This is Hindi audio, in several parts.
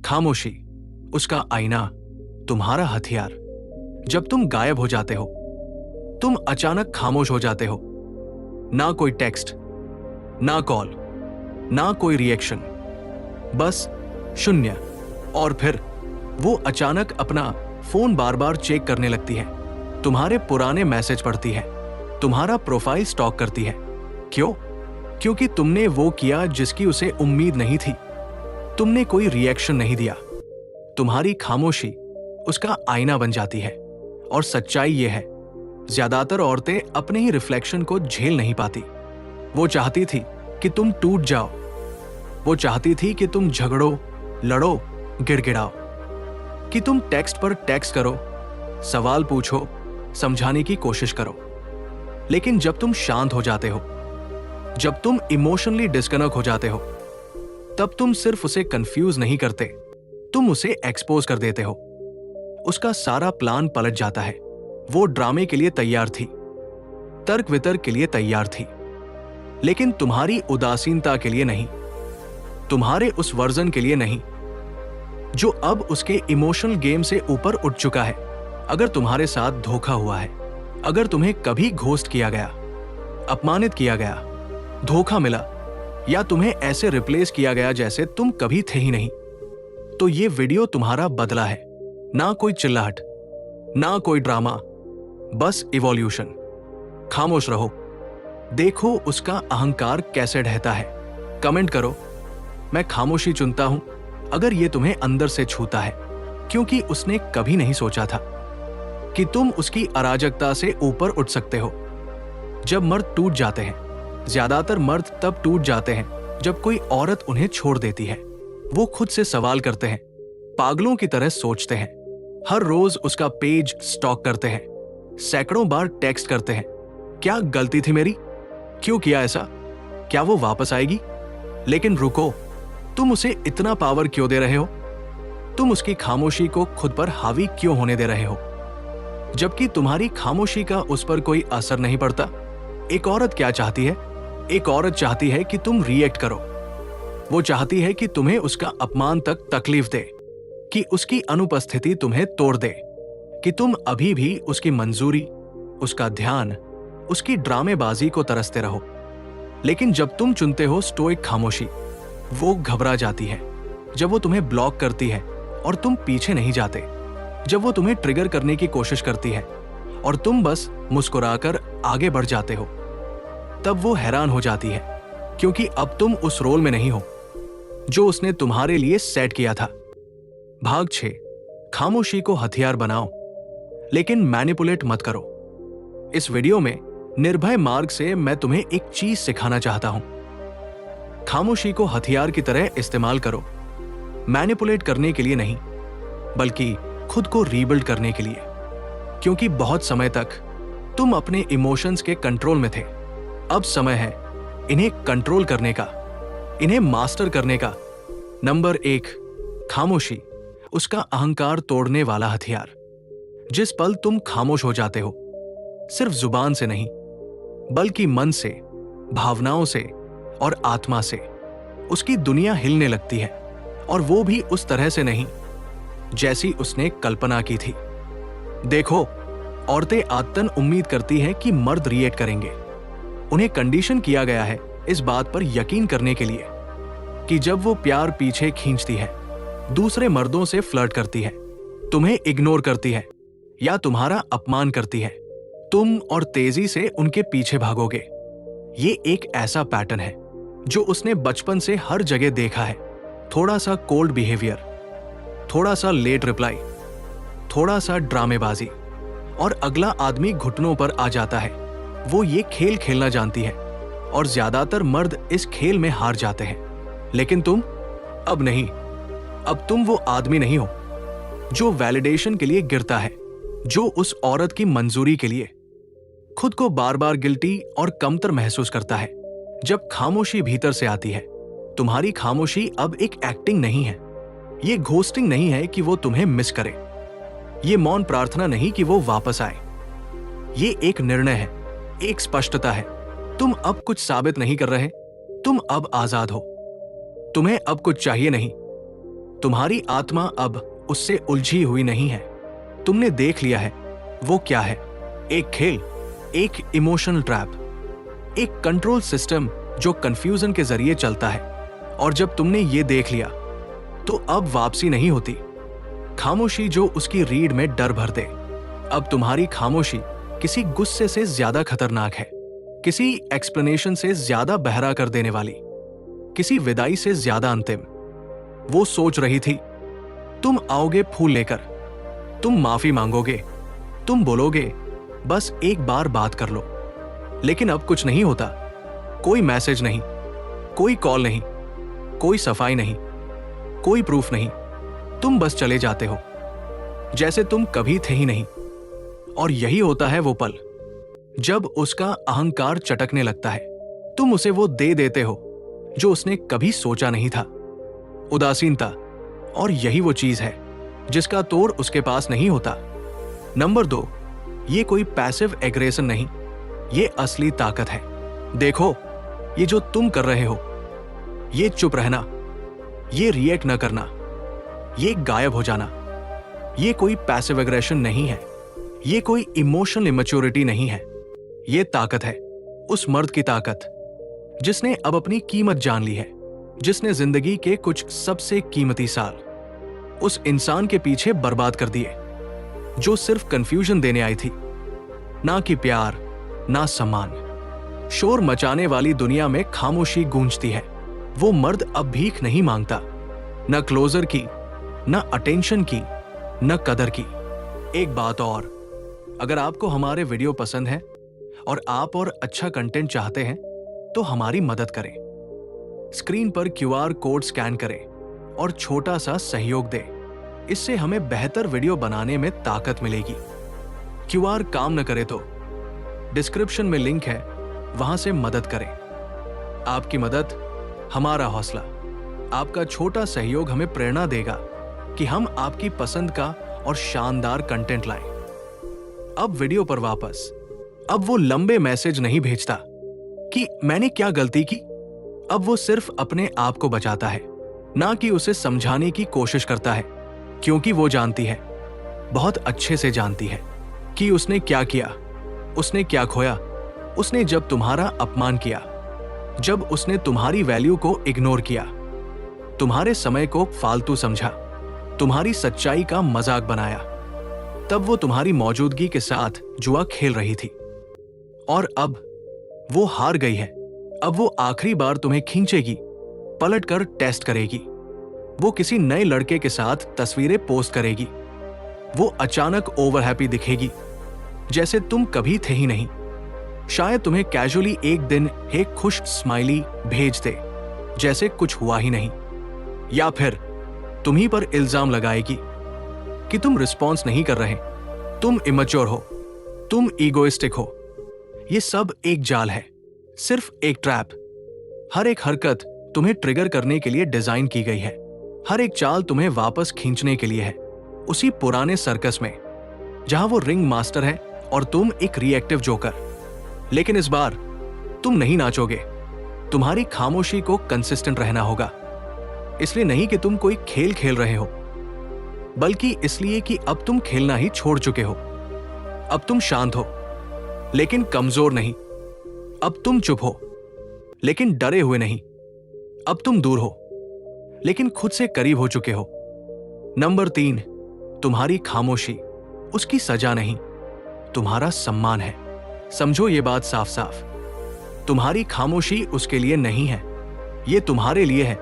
खामोशी, उसका आईना, तुम्हारा हथियार। जब तुम गायब हो जाते हो, तुम अचानक खामोश हो जाते हो। ना कोई टेक्स्ट, ना कॉल, ना कोई रिएक्शन, बस शून्य। और फिर वो अचानक अपना फोन बार बार चेक करने लगती है, तुम्हारे पुराने मैसेज पढ़ती है, तुम्हारा प्रोफाइल स्टॉक करती है। क्यों? क्योंकि तुमने वो किया जिसकी उसे उम्मीद नहीं थी। तुमने कोई रिएक्शन नहीं दिया। तुम्हारी खामोशी उसका आईना बन जाती है। और सच्चाई ये है, ज्यादातर औरतें अपने ही रिफ्लेक्शन को झेल नहीं पाती। वो चाहती थी कि तुम टूट जाओ। वो चाहती थी कि तुम झगड़ो, लड़ो, गिड़गिड़ाओ, कि तुम टेक्स्ट पर टेक्स्ट करो, सवाल पूछो, समझाने की कोशिश करो। लेकिन जब तुम शांत हो जाते हो, जब तुम इमोशनली डिस्कनेक्ट हो जाते हो, तब तुम सिर्फ उसे कंफ्यूज नहीं करते, तुम उसे एक्सपोज कर देते हो। उसका सारा प्लान पलट जाता है। वो ड्रामे के लिए तैयार थी, तर्क वितर्क के लिए तैयार थी, लेकिन तुम्हारी उदासीनता के लिए नहीं, तुम्हारे उस वर्जन के लिए नहीं जो अब उसके इमोशनल गेम से ऊपर उठ चुका है। अगर तुम्हारे साथ धोखा हुआ है, अगर तुम्हें कभी घोस्ट किया गया, अपमानित किया गया, धोखा मिला, या तुम्हें ऐसे रिप्लेस किया गया जैसे तुम कभी थे ही नहीं, तो ये वीडियो तुम्हारा बदला है। ना कोई चिल्लाहट, ना कोई ड्रामा, बस इवोल्यूशन। खामोश रहो, देखो उसका अहंकार कैसे ढहता है। कमेंट करो, मैं खामोशी चुनता हूं अगर ये तुम्हें अंदर से छूता है, क्योंकि उसने कभी नहीं सोचा था कि तुम उसकी अराजकता से ऊपर उठ सकते हो। जब मर्द टूट जाते हैं, ज्यादातर मर्द तब टूट जाते हैं जब कोई औरत उन्हें छोड़ देती है। वो खुद से सवाल करते हैं, पागलों की तरह सोचते हैं, हर रोज उसका पेज स्टॉक करते हैं, सैकड़ों बार टेक्स्ट करते हैं, क्या गलती थी मेरी, क्यों किया ऐसा, क्या वो वापस आएगी। लेकिन रुको, तुम उसे इतना पावर क्यों दे रहे हो? तुम उसकी खामोशी को खुद पर हावी क्यों होने दे रहे हो, जबकि तुम्हारी खामोशी का उस पर कोई असर नहीं पड़ता? एक औरत क्या चाहती है? एक औरत चाहती है कि तुम रिएक्ट करो। वो चाहती है कि तुम्हें उसका अपमान तक तकलीफ दे, कि उसकी अनुपस्थिति तुम्हें तोड़ दे, कि तुम अभी भी उसकी मंजूरी, उसका ध्यान, उसकी ड्रामेबाजी को तरसते रहो। लेकिन जब तुम चुनते हो स्टोइक खामोशी, वो घबरा जाती है। जब वो तुम्हें ब्लॉक करती है और तुम पीछे नहीं जाते, जब वो तुम्हें ट्रिगर करने की कोशिश करती है और तुम बस मुस्कुराकर आगे बढ़ जाते हो, तब वो हैरान हो जाती है, क्योंकि अब तुम उस रोल में नहीं हो जो उसने तुम्हारे लिए सेट किया था। भाग 6, खामोशी को हथियार बनाओ, लेकिन मैनिपुलेट मत करो। इस वीडियो में निर्भय मार्ग से मैं तुम्हें एक चीज सिखाना चाहता हूं। खामोशी को हथियार की तरह इस्तेमाल करो, मैनिपुलेट करने के लिए नहीं, बल्कि खुद को रीबिल्ड करने के लिए। क्योंकि बहुत समय तक तुम अपने इमोशंस के कंट्रोल में थे। अब समय है इन्हें कंट्रोल करने का, इन्हें मास्टर करने का। नंबर 1, खामोशी, उसका अहंकार तोड़ने वाला हथियार। जिस पल तुम खामोश हो जाते हो, सिर्फ जुबान से नहीं, बल्कि मन से, भावनाओं से और आत्मा से, उसकी दुनिया हिलने लगती है। और वो भी उस तरह से नहीं जैसी उसने कल्पना की थी। देखो, औरतें आदतन उम्मीद करती हैं कि मर्द रिएक्ट करेंगे। उन्हें कंडीशन किया गया है इस बात पर यकीन करने के लिए कि जब वो प्यार पीछे खींचती है, दूसरे मर्दों से फ्लर्ट करती है, तुम्हें इग्नोर करती है या तुम्हारा अपमान करती है, तुम और तेजी से उनके पीछे भागोगे। ये एक ऐसा पैटर्न है जो उसने बचपन से हर जगह देखा है। थोड़ा सा कोल्ड बिहेवियर, थोड़ा सा लेट रिप्लाई, थोड़ा सा ड्रामेबाजी, और अगला आदमी घुटनों पर आ जाता है। वो ये खेल खेलना जानती है और ज्यादातर मर्द इस खेल में हार जाते हैं। लेकिन तुम अब नहीं, अब तुम वो आदमी नहीं हो जो वैलिडेशन के लिए गिरता है, जो उस औरत की मंजूरी के लिए खुद को बार बार गिल्टी और कमतर महसूस करता है। जब खामोशी भीतर से आती है, तुम्हारी खामोशी अब एक एक्टिंग नहीं है। ये घोस्टिंग नहीं है कि वो तुम्हें मिस करे, ये मौन प्रार्थना नहीं कि वो वापस आए। ये एक निर्णय है, एक स्पष्टता है। तुम अब कुछ साबित नहीं कर रहे, तुम अब आजाद हो। तुम्हें अब कुछ चाहिए नहीं, तुम्हारी आत्मा अब उससे उलझी हुई नहीं है। तुमने देख लिया है वो क्या है। एक खेल, एक इमोशनल ट्रैप, एक कंट्रोल सिस्टम जो कंफ्यूजन के जरिए चलता है। और जब तुमने ये देख लिया तो अब वापसी नहीं होती। खामोशी जो उसकी रीढ़ में डर भर दे। अब तुम्हारी खामोशी किसी गुस्से से ज्यादा खतरनाक है, किसी एक्सप्लेनेशन से ज्यादा बहरा कर देने वाली, किसी विदाई से ज्यादा अंतिम। वो सोच रही थी तुम आओगे फूल लेकर, तुम माफी मांगोगे, तुम बोलोगे बस एक बार बात कर लो। लेकिन अब कुछ नहीं होता। कोई मैसेज नहीं, कोई कॉल नहीं, कोई सफाई नहीं, कोई प्रूफ नहीं। तुम बस चले जाते हो जैसे तुम कभी थे ही नहीं। और यही होता है वो पल जब उसका अहंकार चटकने लगता है। तुम उसे वो दे देते हो जो उसने कभी सोचा नहीं था, उदासीनता। और यही वो चीज है जिसका तोड़ उसके पास नहीं होता। नंबर 2, ये कोई पैसिव एग्रेशन नहीं, ये असली ताकत है। देखो, ये जो तुम कर रहे हो, ये चुप रहना, ये रिएक्ट न करना, ये गायब हो जाना, ये कोई पैसिव एग्रेशन नहीं है, ये कोई इमोशनल इमैच्योरिटी नहीं है। ये ताकत है, उस मर्द की ताकत जिसने अब अपनी कीमत जान ली है, जिसने जिंदगी के कुछ सबसे कीमती साल उस इंसान के पीछे बर्बाद कर दिए जो सिर्फ कंफ्यूजन देने आई थी, ना कि प्यार, ना सम्मान। शोर मचाने वाली दुनिया में खामोशी गूंजती है। वो मर्द अब भीख नहीं मांगता, न क्लोजर की, न अटेंशन की, न कदर की। एक बात और, अगर आपको हमारे वीडियो पसंद है और आप और अच्छा कंटेंट चाहते हैं तो हमारी मदद करें। स्क्रीन पर QR कोड स्कैन करें और छोटा सा सहयोग दें। इससे हमें बेहतर वीडियो बनाने में ताकत मिलेगी। QR काम न करे तो डिस्क्रिप्शन में लिंक है, वहां से मदद करें। आपकी मदद हमारा हौसला, आपका छोटा सहयोग हमें प्रेरणा देगा कि हम आपकी पसंद का और शानदार कंटेंट लाएं। अब वीडियो पर वापस। अब वो लंबे मैसेज नहीं भेजता कि मैंने क्या गलती की। अब वो सिर्फ अपने आप को बचाता है, ना कि उसे समझाने की कोशिश करता है, क्योंकि वो जानती है, बहुत अच्छे से जानती है कि उसने क्या किया, उसने क्या खोया। उसने जब तुम्हारा अपमान किया, जब उसने तुम्हारी वैल्यू को इग्नोर किया, तुम्हारे समय को फालतू समझा, तुम्हारी सच्चाई का मजाक बनाया, तब वो तुम्हारी मौजूदगी के साथ जुआ खेल रही थी। और अब वो हार गई है। अब वो आखिरी बार तुम्हें खींचेगी, पलटकर टेस्ट करेगी। वो किसी नए लड़के के साथ तस्वीरें पोस्ट करेगी। वो अचानक ओवर हैप्पी दिखेगी, जैसे तुम कभी थे ही नहीं। शायद तुम्हें कैजुअली एक दिन एक खुश स्माइली भेज दे, जैसे कुछ हुआ ही नहीं। या फिर तुम्ही पर इल्जाम लगाएगी कि तुम रिस्पॉन्स नहीं कर रहे, तुम इमैच्योर हो, तुम ईगोइस्टिक हो। ये सब एक जाल है, सिर्फ एक ट्रैप। हर एक हरकत तुम्हें ट्रिगर करने के लिए डिजाइन की गई है। हर एक चाल तुम्हें वापस खींचने के लिए है, उसी पुराने सर्कस में जहां वो रिंग मास्टर है और तुम एक रिएक्टिव जोकर। लेकिन इस बार तुम नहीं नाचोगे। तुम्हारी खामोशी को कंसिस्टेंट रहना होगा। इसलिए नहीं कि तुम कोई खेल खेल रहे हो, बल्कि इसलिए कि अब तुम खेलना ही छोड़ चुके हो। अब तुम शांत हो, लेकिन कमजोर नहीं। अब तुम चुप हो, लेकिन डरे हुए नहीं। अब तुम दूर हो, लेकिन खुद से करीब हो चुके हो। नंबर 3, तुम्हारी खामोशी उसकी सजा नहीं, तुम्हारा सम्मान है। समझो ये बात साफ साफ। तुम्हारी खामोशी उसके लिए नहीं है, ये तुम्हारे लिए है।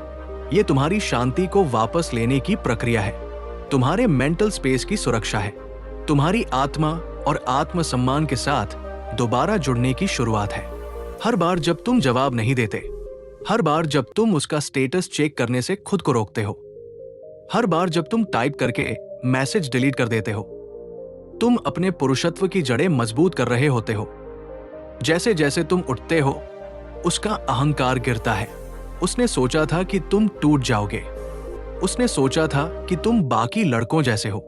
ये तुम्हारी शांति को वापस लेने की प्रक्रिया है, तुम्हारे मेंटल स्पेस की सुरक्षा है, तुम्हारी आत्मा और आत्मसम्मान के साथ दोबारा जुड़ने की शुरुआत है। हर बार जब तुम जवाब नहीं देते, हर बार जब तुम उसका स्टेटस चेक करने से खुद को रोकते हो, हर बार जब तुम टाइप करके मैसेज डिलीट कर देते हो, तुम अपने पुरुषत्व की जड़ें मजबूत कर रहे होते हो। जैसे जैसे तुम उठते हो, उसका अहंकार गिरता है। उसने सोचा था कि तुम टूट जाओगे। उसने सोचा था कि तुम बाकी लड़कों जैसे हो।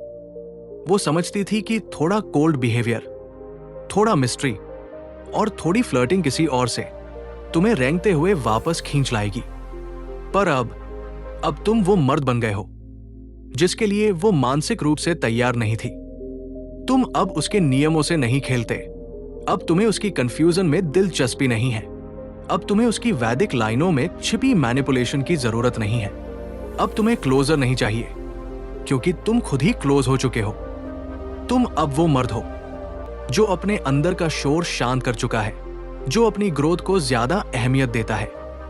वो समझती थी कि थोड़ा कोल्ड बिहेवियर, थोड़ा मिस्ट्री और थोड़ी फ्लर्टिंग किसी और से तुम्हें रेंगते हुए वापस खींच लाएगी। पर अब तुम वो मर्द बन गए हो जिसके लिए वो मानसिक रूप से तैयार नहीं थी। तुम अब उसके नियमों से नहीं खेलते। अब तुम्हें उसकी कंफ्यूजन में दिलचस्पी नहीं है। अब तुम्हें उसकी वैदिक लाइनों में छिपी मैनिपुलेशन की जरूरत नहीं है। अब तुम्हें क्लोजर नहीं चाहिए, क्योंकि तुम खुद ही क्लोज हो चुके हो। तुम अब वो मर्द हो जो अपने अंदर का शोर शांत कर चुका है, जो अपनी ग्रोथ को ज्यादा अहमियत देता है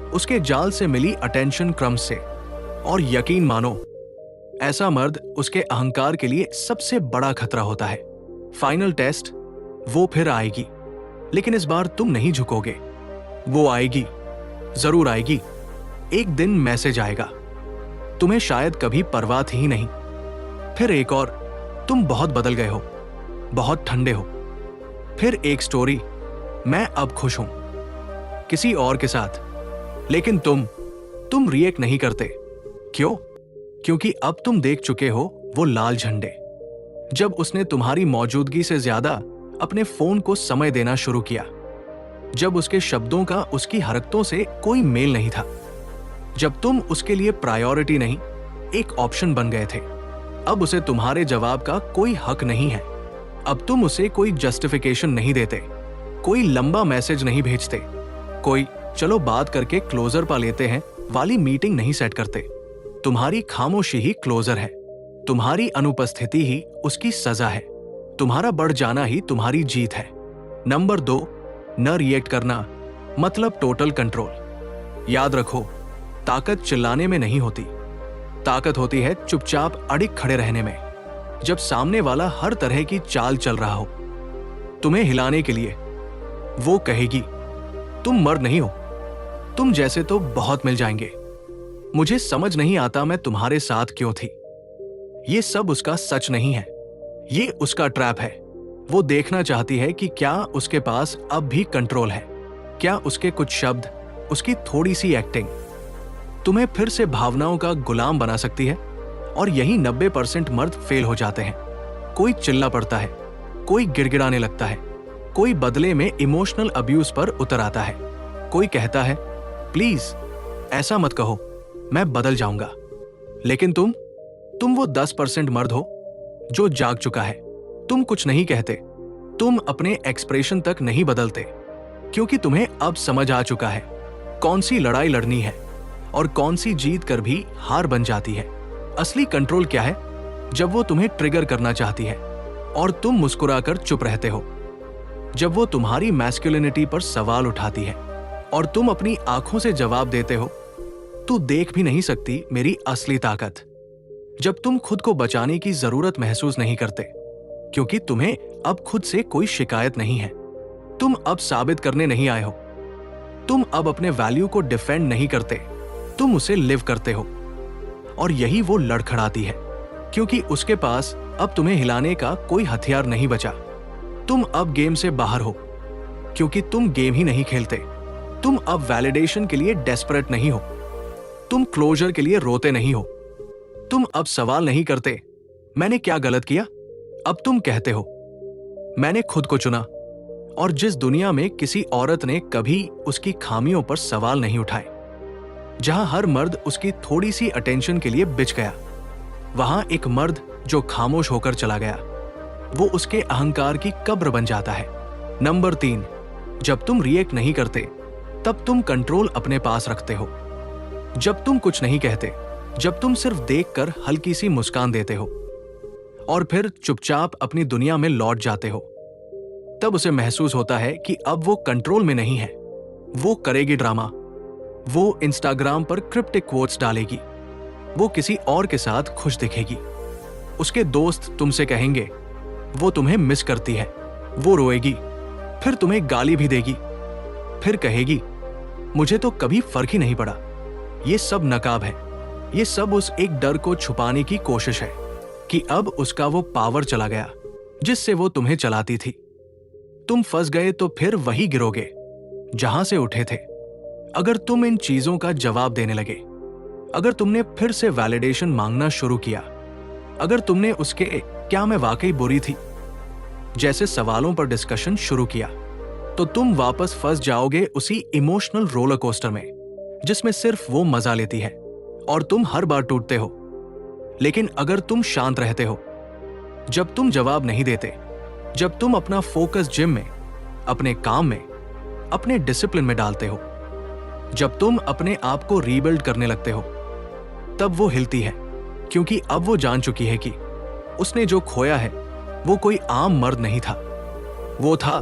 उसके जाल से मिली अटेंशन क्रम से। और यकीन मानो, ऐसा मर्द उसके अहंकार के लिए सबसे बड़ा खतरा होता है। फाइनल टेस्ट वो फिर आएगी, लेकिन इस बार तुम नहीं झुकोगे। वो आएगी, जरूर आएगी। एक दिन मैसेज आएगा, तुम्हें शायद कभी परवाह थी ही नहीं। फिर एक और, तुम बहुत बदल गए हो, बहुत ठंडे हो। फिर एक स्टोरी, मैं अब खुश हूं किसी और के साथ। लेकिन तुम रिएक्ट नहीं करते। क्यों? क्योंकि अब तुम देख चुके हो वो लाल झंडे, जब उसने तुम्हारी मौजूदगी से ज्यादा अपने फोन को समय देना शुरू किया, जब उसके शब्दों का उसकी हरकतों से कोई मेल नहीं था, जब तुम उसके लिए प्रायोरिटी नहीं एक ऑप्शन बन गए थे। अब उसे तुम्हारे जवाब का कोई हक नहीं है। अब तुम उसे कोई जस्टिफिकेशन नहीं देते, कोई लंबा मैसेज नहीं भेजते, कोई चलो बात करके क्लोजर पा लेते हैं वाली मीटिंग नहीं सेट करते। तुम्हारी खामोशी ही क्लोजर है, तुम्हारी अनुपस्थिति ही उसकी सजा है, तुम्हारा बढ़ जाना ही तुम्हारी जीत है। नंबर 2, न रिएक्ट करना मतलब टोटल कंट्रोल। याद रखो, ताकत चिल्लाने में नहीं होती, ताकत होती है चुपचाप अड़िग खड़े रहने में। जब सामने वाला हर तरह की चाल चल रहा हो तुम्हें हिलाने के लिए, वो कहेगी तुम मर्द नहीं हो, तुम जैसे तो बहुत मिल जाएंगे, मुझे समझ नहीं आता मैं तुम्हारे साथ क्यों थी। ये सब उसका सच नहीं है, ये उसका ट्रैप है। वो देखना चाहती है कि क्या उसके पास अब भी कंट्रोल है, क्या उसके कुछ शब्द, उसकी थोड़ी सी एक्टिंग तुम्हें फिर से भावनाओं का गुलाम बना सकती है। और यही 90% मर्द फेल हो जाते हैं। कोई चिल्ला पड़ता है, कोई गिड़गिड़ाने लगता है, कोई बदले में इमोशनल अब्यूज पर उतर आता है, कोई कहता है प्लीज ऐसा मत कहो, मैं बदल जाऊंगा। लेकिन तुम वो 10% मर्द हो जो जाग चुका है। तुम कुछ नहीं कहते, तुम अपने एक्सप्रेशन तक नहीं बदलते, क्योंकि तुम्हें अब समझ आ चुका है कौन सी लड़ाई लड़नी है और कौन सी जीत कर भी हार बन जाती है। असली कंट्रोल क्या है? जब वो तुम्हें ट्रिगर करना चाहती है और तुम मुस्कुराकर चुप रहते हो, जब वो तुम्हारी मैस्कुलिनिटी पर सवाल उठाती है और तुम अपनी आंखों से जवाब देते हो तू देख भी नहीं सकती मेरी असली ताकत। जब तुम खुद को बचाने की जरूरत महसूस नहीं करते, क्योंकि तुम्हें अब खुद से कोई शिकायत नहीं है। तुम अब साबित करने नहीं आए हो, तुम अब अपने वैल्यू को डिफेंड नहीं करते, तुम उसे लिव करते हो। और यही वो लड़खड़ाती है, क्योंकि उसके पास अब तुम्हें हिलाने का कोई हथियार नहीं बचा। तुम अब गेम से बाहर हो, क्योंकि तुम गेम ही नहीं खेलते। तुम अब वैलिडेशन के लिए डेस्परेट नहीं हो, तुम क्लोजर के लिए रोते नहीं हो। तुम अब सवाल नहीं करते मैंने क्या गलत किया, अब तुम कहते हो मैंने खुद को चुना। और जिस दुनिया में किसी औरत ने कभी उसकी खामियों पर सवाल नहीं उठाए, जहां हर मर्द उसकी थोड़ी सी अटेंशन के लिए बिछ गया, वहां एक मर्द जो खामोश होकर चला गया, वो उसके अहंकार की कब्र बन जाता है। नंबर 3, जब तुम रिएक्ट नहीं करते तब तुम कंट्रोल अपने पास रखते हो। जब तुम कुछ नहीं कहते, जब तुम सिर्फ देखकर हल्की सी मुस्कान देते हो और फिर चुपचाप अपनी दुनिया में लौट जाते हो, तब उसे महसूस होता है कि अब वो कंट्रोल में नहीं है। वो करेगी ड्रामा, वो इंस्टाग्राम पर क्रिप्टिक कोट्स डालेगी, वो किसी और के साथ खुश दिखेगी। उसके दोस्त तुमसे कहेंगे वो तुम्हें मिस करती है, वो रोएगी, फिर तुम्हें गाली भी देगी, फिर कहेगी मुझे तो कभी फर्क ही नहीं पड़ा। ये सब नकाब है, ये सब उस एक डर को छुपाने की कोशिश है कि अब उसका वो पावर चला गया जिससे वो तुम्हें चलाती थी। तुम फंस गए तो फिर वही गिरोगे जहां से उठे थे। अगर तुम इन चीजों का जवाब देने लगे, अगर तुमने फिर से वैलिडेशन मांगना शुरू किया, अगर तुमने उसके क्या मैं वाकई बुरी थी जैसे सवालों पर डिस्कशन शुरू किया, तो तुम वापस फंस जाओगे उसी इमोशनल रोलर कोस्टर में जिसमें सिर्फ वो मजा लेती है और तुम हर बार टूटते हो। लेकिन अगर तुम शांत रहते हो, जब तुम जवाब नहीं देते, जब तुम अपना फोकस जिम में, अपने काम में, अपने डिसिप्लिन में डालते हो, जब तुम अपने आप को रीबिल्ड करने लगते हो, तब वो हिलती है, क्योंकि अब वो जान चुकी है कि उसने जो खोया है वो कोई आम मर्द नहीं था। वो था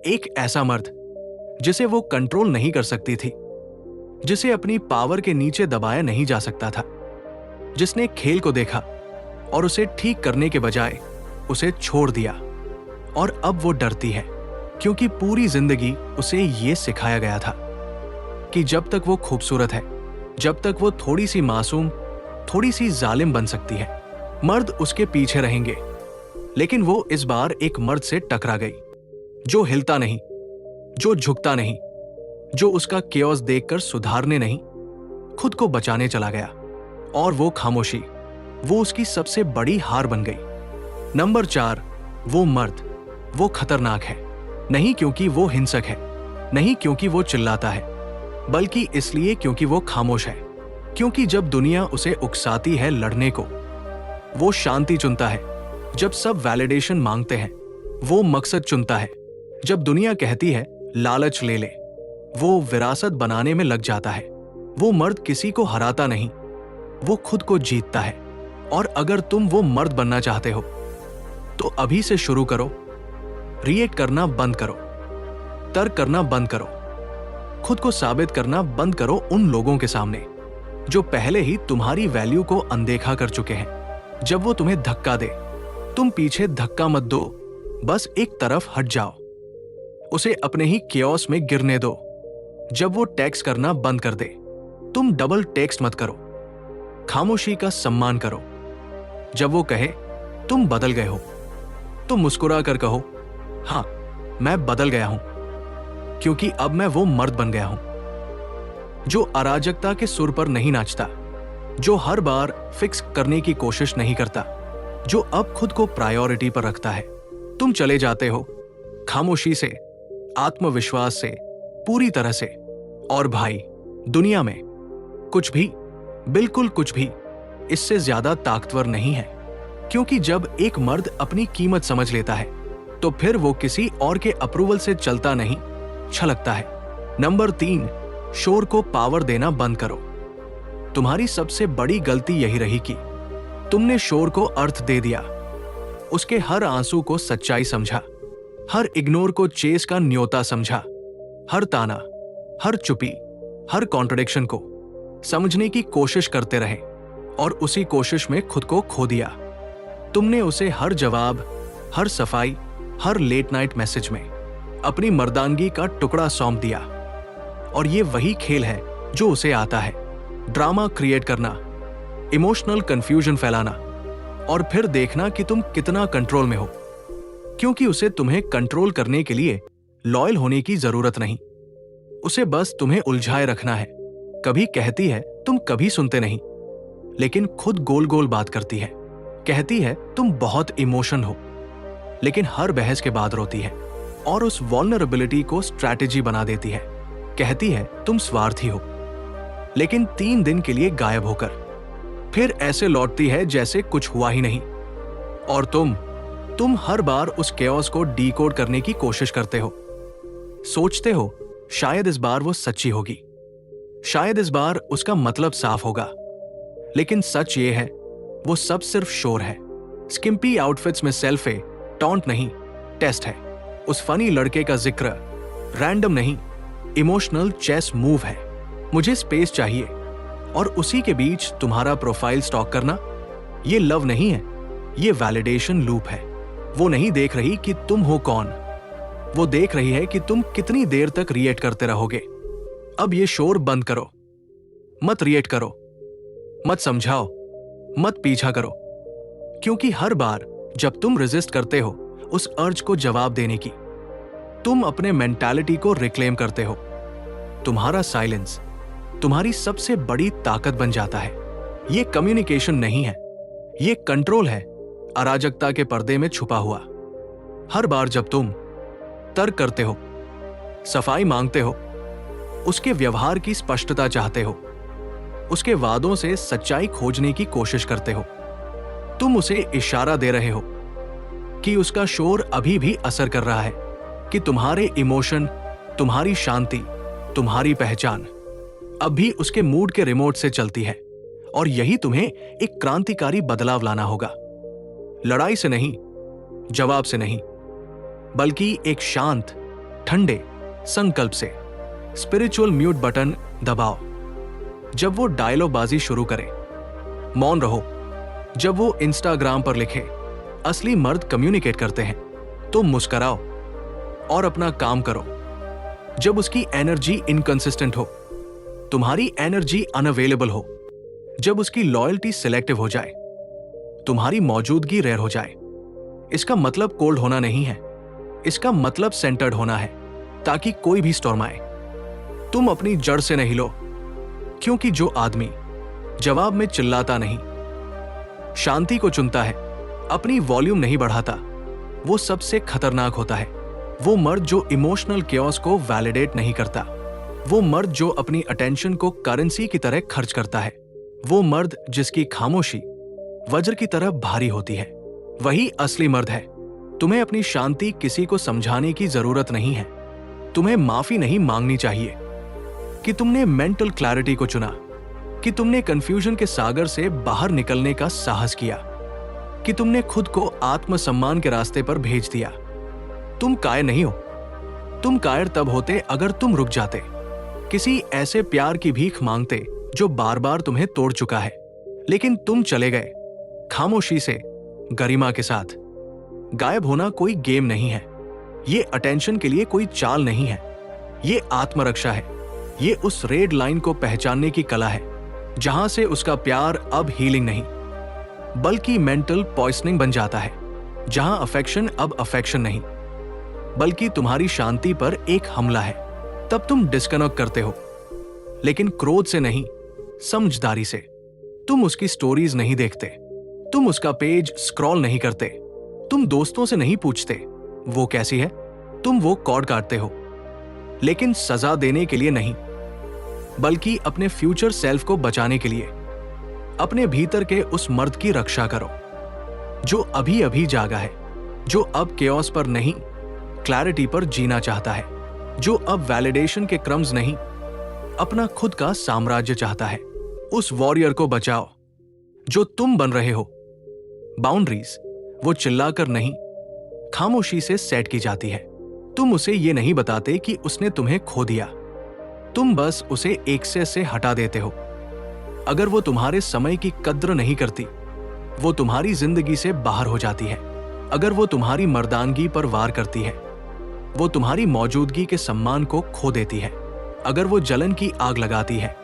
एक ऐसा मर्द जिसे वो कंट्रोल नहीं कर सकती थी, जिसे अपनी पावर के नीचे दबाया नहीं जा सकता था, जिसने खेल को देखा और उसे ठीक करने के बजाय उसे छोड़ दिया। और अब वो डरती है, क्योंकि पूरी जिंदगी उसे ये सिखाया गया था कि जब तक वो खूबसूरत है, जब तक वो थोड़ी सी मासूम, थोड़ी सी जालिम बन सकती है, मर्द उसके पीछे रहेंगे। लेकिन वो इस बार एक मर्द से टकरा गई, जो हिलता नहीं, जो झुकता नहीं, जो उसका केओस देखकर सुधारने नहीं, खुद को बचाने चला गया। और वो खामोशी, वो उसकी सबसे बड़ी हार बन गई। नंबर 4, वो मर्द, वो खतरनाक है, नहीं क्योंकि वो हिंसक है, नहीं क्योंकि वो चिल्लाता है, बल्कि इसलिए क्योंकि वो खामोश है। क्योंकि जब दुनिया उसे उकसाती है लड़ने को, वो शांति चुनता है। जब सब वैलिडेशन मांगते हैं, वो मकसद चुनता है। जब दुनिया कहती है लालच ले ले, वो विरासत बनाने में लग जाता है। वो मर्द किसी को हराता नहीं, वो खुद को जीतता है। और अगर तुम वो मर्द बनना चाहते हो, तो अभी से शुरू करो। रिएक्ट करना बंद करो, तर्क करना बंद करो, खुद को साबित करना बंद करो उन लोगों के सामने जो पहले ही तुम्हारी वैल्यू को अनदेखा कर चुके हैं। जब वो तुम्हें धक्का दे, तुम पीछे धक्का मत दो, बस एक तरफ हट जाओ, उसे अपने ही केओस में गिरने दो। जब वो टेक्स्ट करना बंद कर दे, तुम डबल टेक्स्ट मत करो, खामोशी का सम्मान करो। जब वो कहे तुम बदल गए हो, तो मुस्कुरा कर कहो हाँ, मैं बदल गया हूं, क्योंकि अब मैं वो मर्द बन गया हूं जो अराजकता के सुर पर नहीं नाचता, जो हर बार फिक्स करने की कोशिश नहीं करता, जो अब खुद को प्रायोरिटी पर रखता है। तुम चले जाते हो खामोशी से, आत्मविश्वास से, पूरी तरह से। और भाई, दुनिया में कुछ भी, बिल्कुल कुछ भी इससे ज्यादा ताकतवर नहीं है। क्योंकि जब एक मर्द अपनी कीमत समझ लेता है, तो फिर वो किसी और के अप्रूवल से चलता नहीं, छलकता है। नंबर 3, शोर को पावर देना बंद करो। तुम्हारी सबसे बड़ी गलती यही रही कि तुमने शोर को अर्थ दे दिया, उसके हर आंसू को सच्चाई समझा, हर इग्नोर को चेस का न्योता समझा, हर ताना, हर चुप्पी, हर कॉन्ट्रडिक्शन को समझने की कोशिश करते रहे और उसी कोशिश में खुद को खो दिया। तुमने उसे हर जवाब, हर सफाई, हर लेट नाइट मैसेज में अपनी मर्दानगी का टुकड़ा सौंप दिया। और ये वही खेल है जो उसे आता है, ड्रामा क्रिएट करना, इमोशनल कंफ्यूजन फैलाना और फिर देखना कि तुम कितना कंट्रोल में हो। क्योंकि उसे तुम्हें कंट्रोल करने के लिए लॉयल होने की जरूरत नहीं, उसे बस तुम्हें उलझाए रखना है। कभी कहती है तुम कभी सुनते नहीं, लेकिन खुद गोल गोल बात करती है। कहती है तुम बहुत इमोशन हो, लेकिन हर बहस के बाद रोती है और उस वल्नरेबिलिटी को स्ट्रैटेजी बना देती है। कहती है तुम स्वार्थी हो, लेकिन 3 दिन के लिए गायब होकर फिर ऐसे लौटती है जैसे कुछ हुआ ही नहीं। और तुम हर बार उस केओस को डीकोड करने की कोशिश करते हो। सोचते हो शायद इस बार वो सच्ची होगी, शायद इस बार उसका मतलब साफ होगा। लेकिन सच ये है, वो सब सिर्फ शोर है। स्किम्पी आउटफिट्स में सेल्फे टॉन्ट नहीं, टेस्ट है। उस फनी लड़के का जिक्र रैंडम नहीं, इमोशनल चेस मूव है। मुझे स्पेस चाहिए, और उसी के बीच तुम्हारा प्रोफाइल स्टॉक करना, ये लव नहीं है, ये वैलिडेशन लूप है। वो नहीं देख रही कि तुम हो कौन, वो देख रही है कि तुम कितनी देर तक रिएक्ट करते रहोगे। अब ये शोर बंद करो, मत रिएक्ट करो, मत समझाओ, मत पीछा करो। क्योंकि हर बार जब तुम रेजिस्ट करते हो उस अर्ज को जवाब देने की, तुम अपने मेंटालिटी को रिक्लेम करते हो। तुम्हारा साइलेंस तुम्हारी सबसे बड़ी ताकत बन जाता है। ये कम्युनिकेशन नहीं है, ये कंट्रोल है, अराजकता के पर्दे में छुपा हुआ। हर बार जब तुम तर्क करते हो, सफाई मांगते हो, उसके व्यवहार की स्पष्टता चाहते हो, उसके वादों से सच्चाई खोजने की कोशिश करते हो, तुम उसे इशारा दे रहे हो कि उसका शोर अभी भी असर कर रहा है, कि तुम्हारे इमोशन, तुम्हारी शांति, तुम्हारी पहचान अब भी उसके मूड के रिमोट से चलती है। और यही तुम्हें एक क्रांतिकारी बदलाव लाना होगा। लड़ाई से नहीं, जवाब से नहीं, बल्कि एक शांत, ठंडे संकल्प से। स्पिरिचुअल म्यूट बटन दबाओ जब वो डायलॉग बाजी शुरू करे। मौन रहो जब वो इंस्टाग्राम पर लिखे असली मर्द कम्युनिकेट करते हैं। तुम मुस्कुराओ और अपना काम करो जब उसकी एनर्जी इनकंसिस्टेंट हो, तुम्हारी एनर्जी अनअवेलेबल हो, जब उसकी लॉयल्टी सिलेक्टिव हो जाए, तुम्हारी मौजूदगी रेयर हो जाए। इसका मतलब कोल्ड होना नहीं है, इसका मतलब सेंटर्ड होना है, ताकि कोई भी स्टॉर्म आए तुम अपनी जड़ से नहीं लो। क्योंकि जो आदमी जवाब में चिल्लाता नहीं, शांति को चुनता है, अपनी वॉल्यूम नहीं बढ़ाता, वो सबसे खतरनाक होता है। वो मर्द जो इमोशनल केओस को वैलिडेट नहीं करता, वो मर्द जो अपनी अटेंशन को करेंसी की तरह खर्च करता है, वो मर्द जिसकी खामोशी वज्र की तरह भारी होती है, वही असली मर्द है। तुम्हें अपनी शांति किसी को समझाने की जरूरत नहीं है। तुम्हें माफी नहीं मांगनी चाहिए कि तुमने मेंटल क्लैरिटी को चुना, कि तुमने कंफ्यूजन के सागर से बाहर निकलने का साहस किया, कि तुमने खुद को आत्मसम्मान के रास्ते पर भेज दिया। तुम कायर नहीं हो। तुम कायर तब होते अगर तुम रुक जाते, किसी ऐसे प्यार की भीख मांगते जो बार बार तुम्हें तोड़ चुका है। लेकिन तुम चले गए खामोशी से, गरिमा के साथ। गायब होना कोई गेम नहीं है, ये अटेंशन के लिए कोई चाल नहीं है, ये आत्मरक्षा है। ये उस रेड लाइन को पहचानने की कला है जहां से उसका प्यार अब हीलिंग नहीं बल्कि मेंटल पॉइजनिंग बन जाता है, जहां अफेक्शन अब अफेक्शन नहीं बल्कि तुम्हारी शांति पर एक हमला है। तब तुम डिस्कनेक्ट करते हो, लेकिन क्रोध से नहीं, समझदारी से। तुम उसकी स्टोरीज नहीं देखते, तुम उसका पेज स्क्रॉल नहीं करते, तुम दोस्तों से नहीं पूछते वो कैसी है, तुम वो कॉर्ड काटते हो, लेकिन सजा देने के लिए नहीं, बल्कि अपने फ्यूचर सेल्फ को बचाने के लिए। अपने भीतर के उस मर्द की रक्षा करो जो अभी अभी जागा है, जो अब केओस पर नहीं, क्लैरिटी पर जीना चाहता है, जो अब वैलिडेशन के क्रम्स नहीं, अपना खुद का साम्राज्य चाहता है। उस वॉरियर को बचाओ जो तुम बन रहे हो। बाउंड्रीज वो चिल्लाकर नहीं, खामोशी से सेट की जाती है। तुम उसे ये नहीं बताते कि उसने तुम्हें खो दिया, तुम बस उसे एक्सेस से हटा देते हो। अगर वो तुम्हारे समय की कद्र नहीं करती, वो तुम्हारी जिंदगी से बाहर हो जाती है। अगर वो तुम्हारी मर्दानगी पर वार करती है, वो तुम्हारी मौजूदगी के सम्मान को खो देती है। अगर वो जलन की आग लगाती है,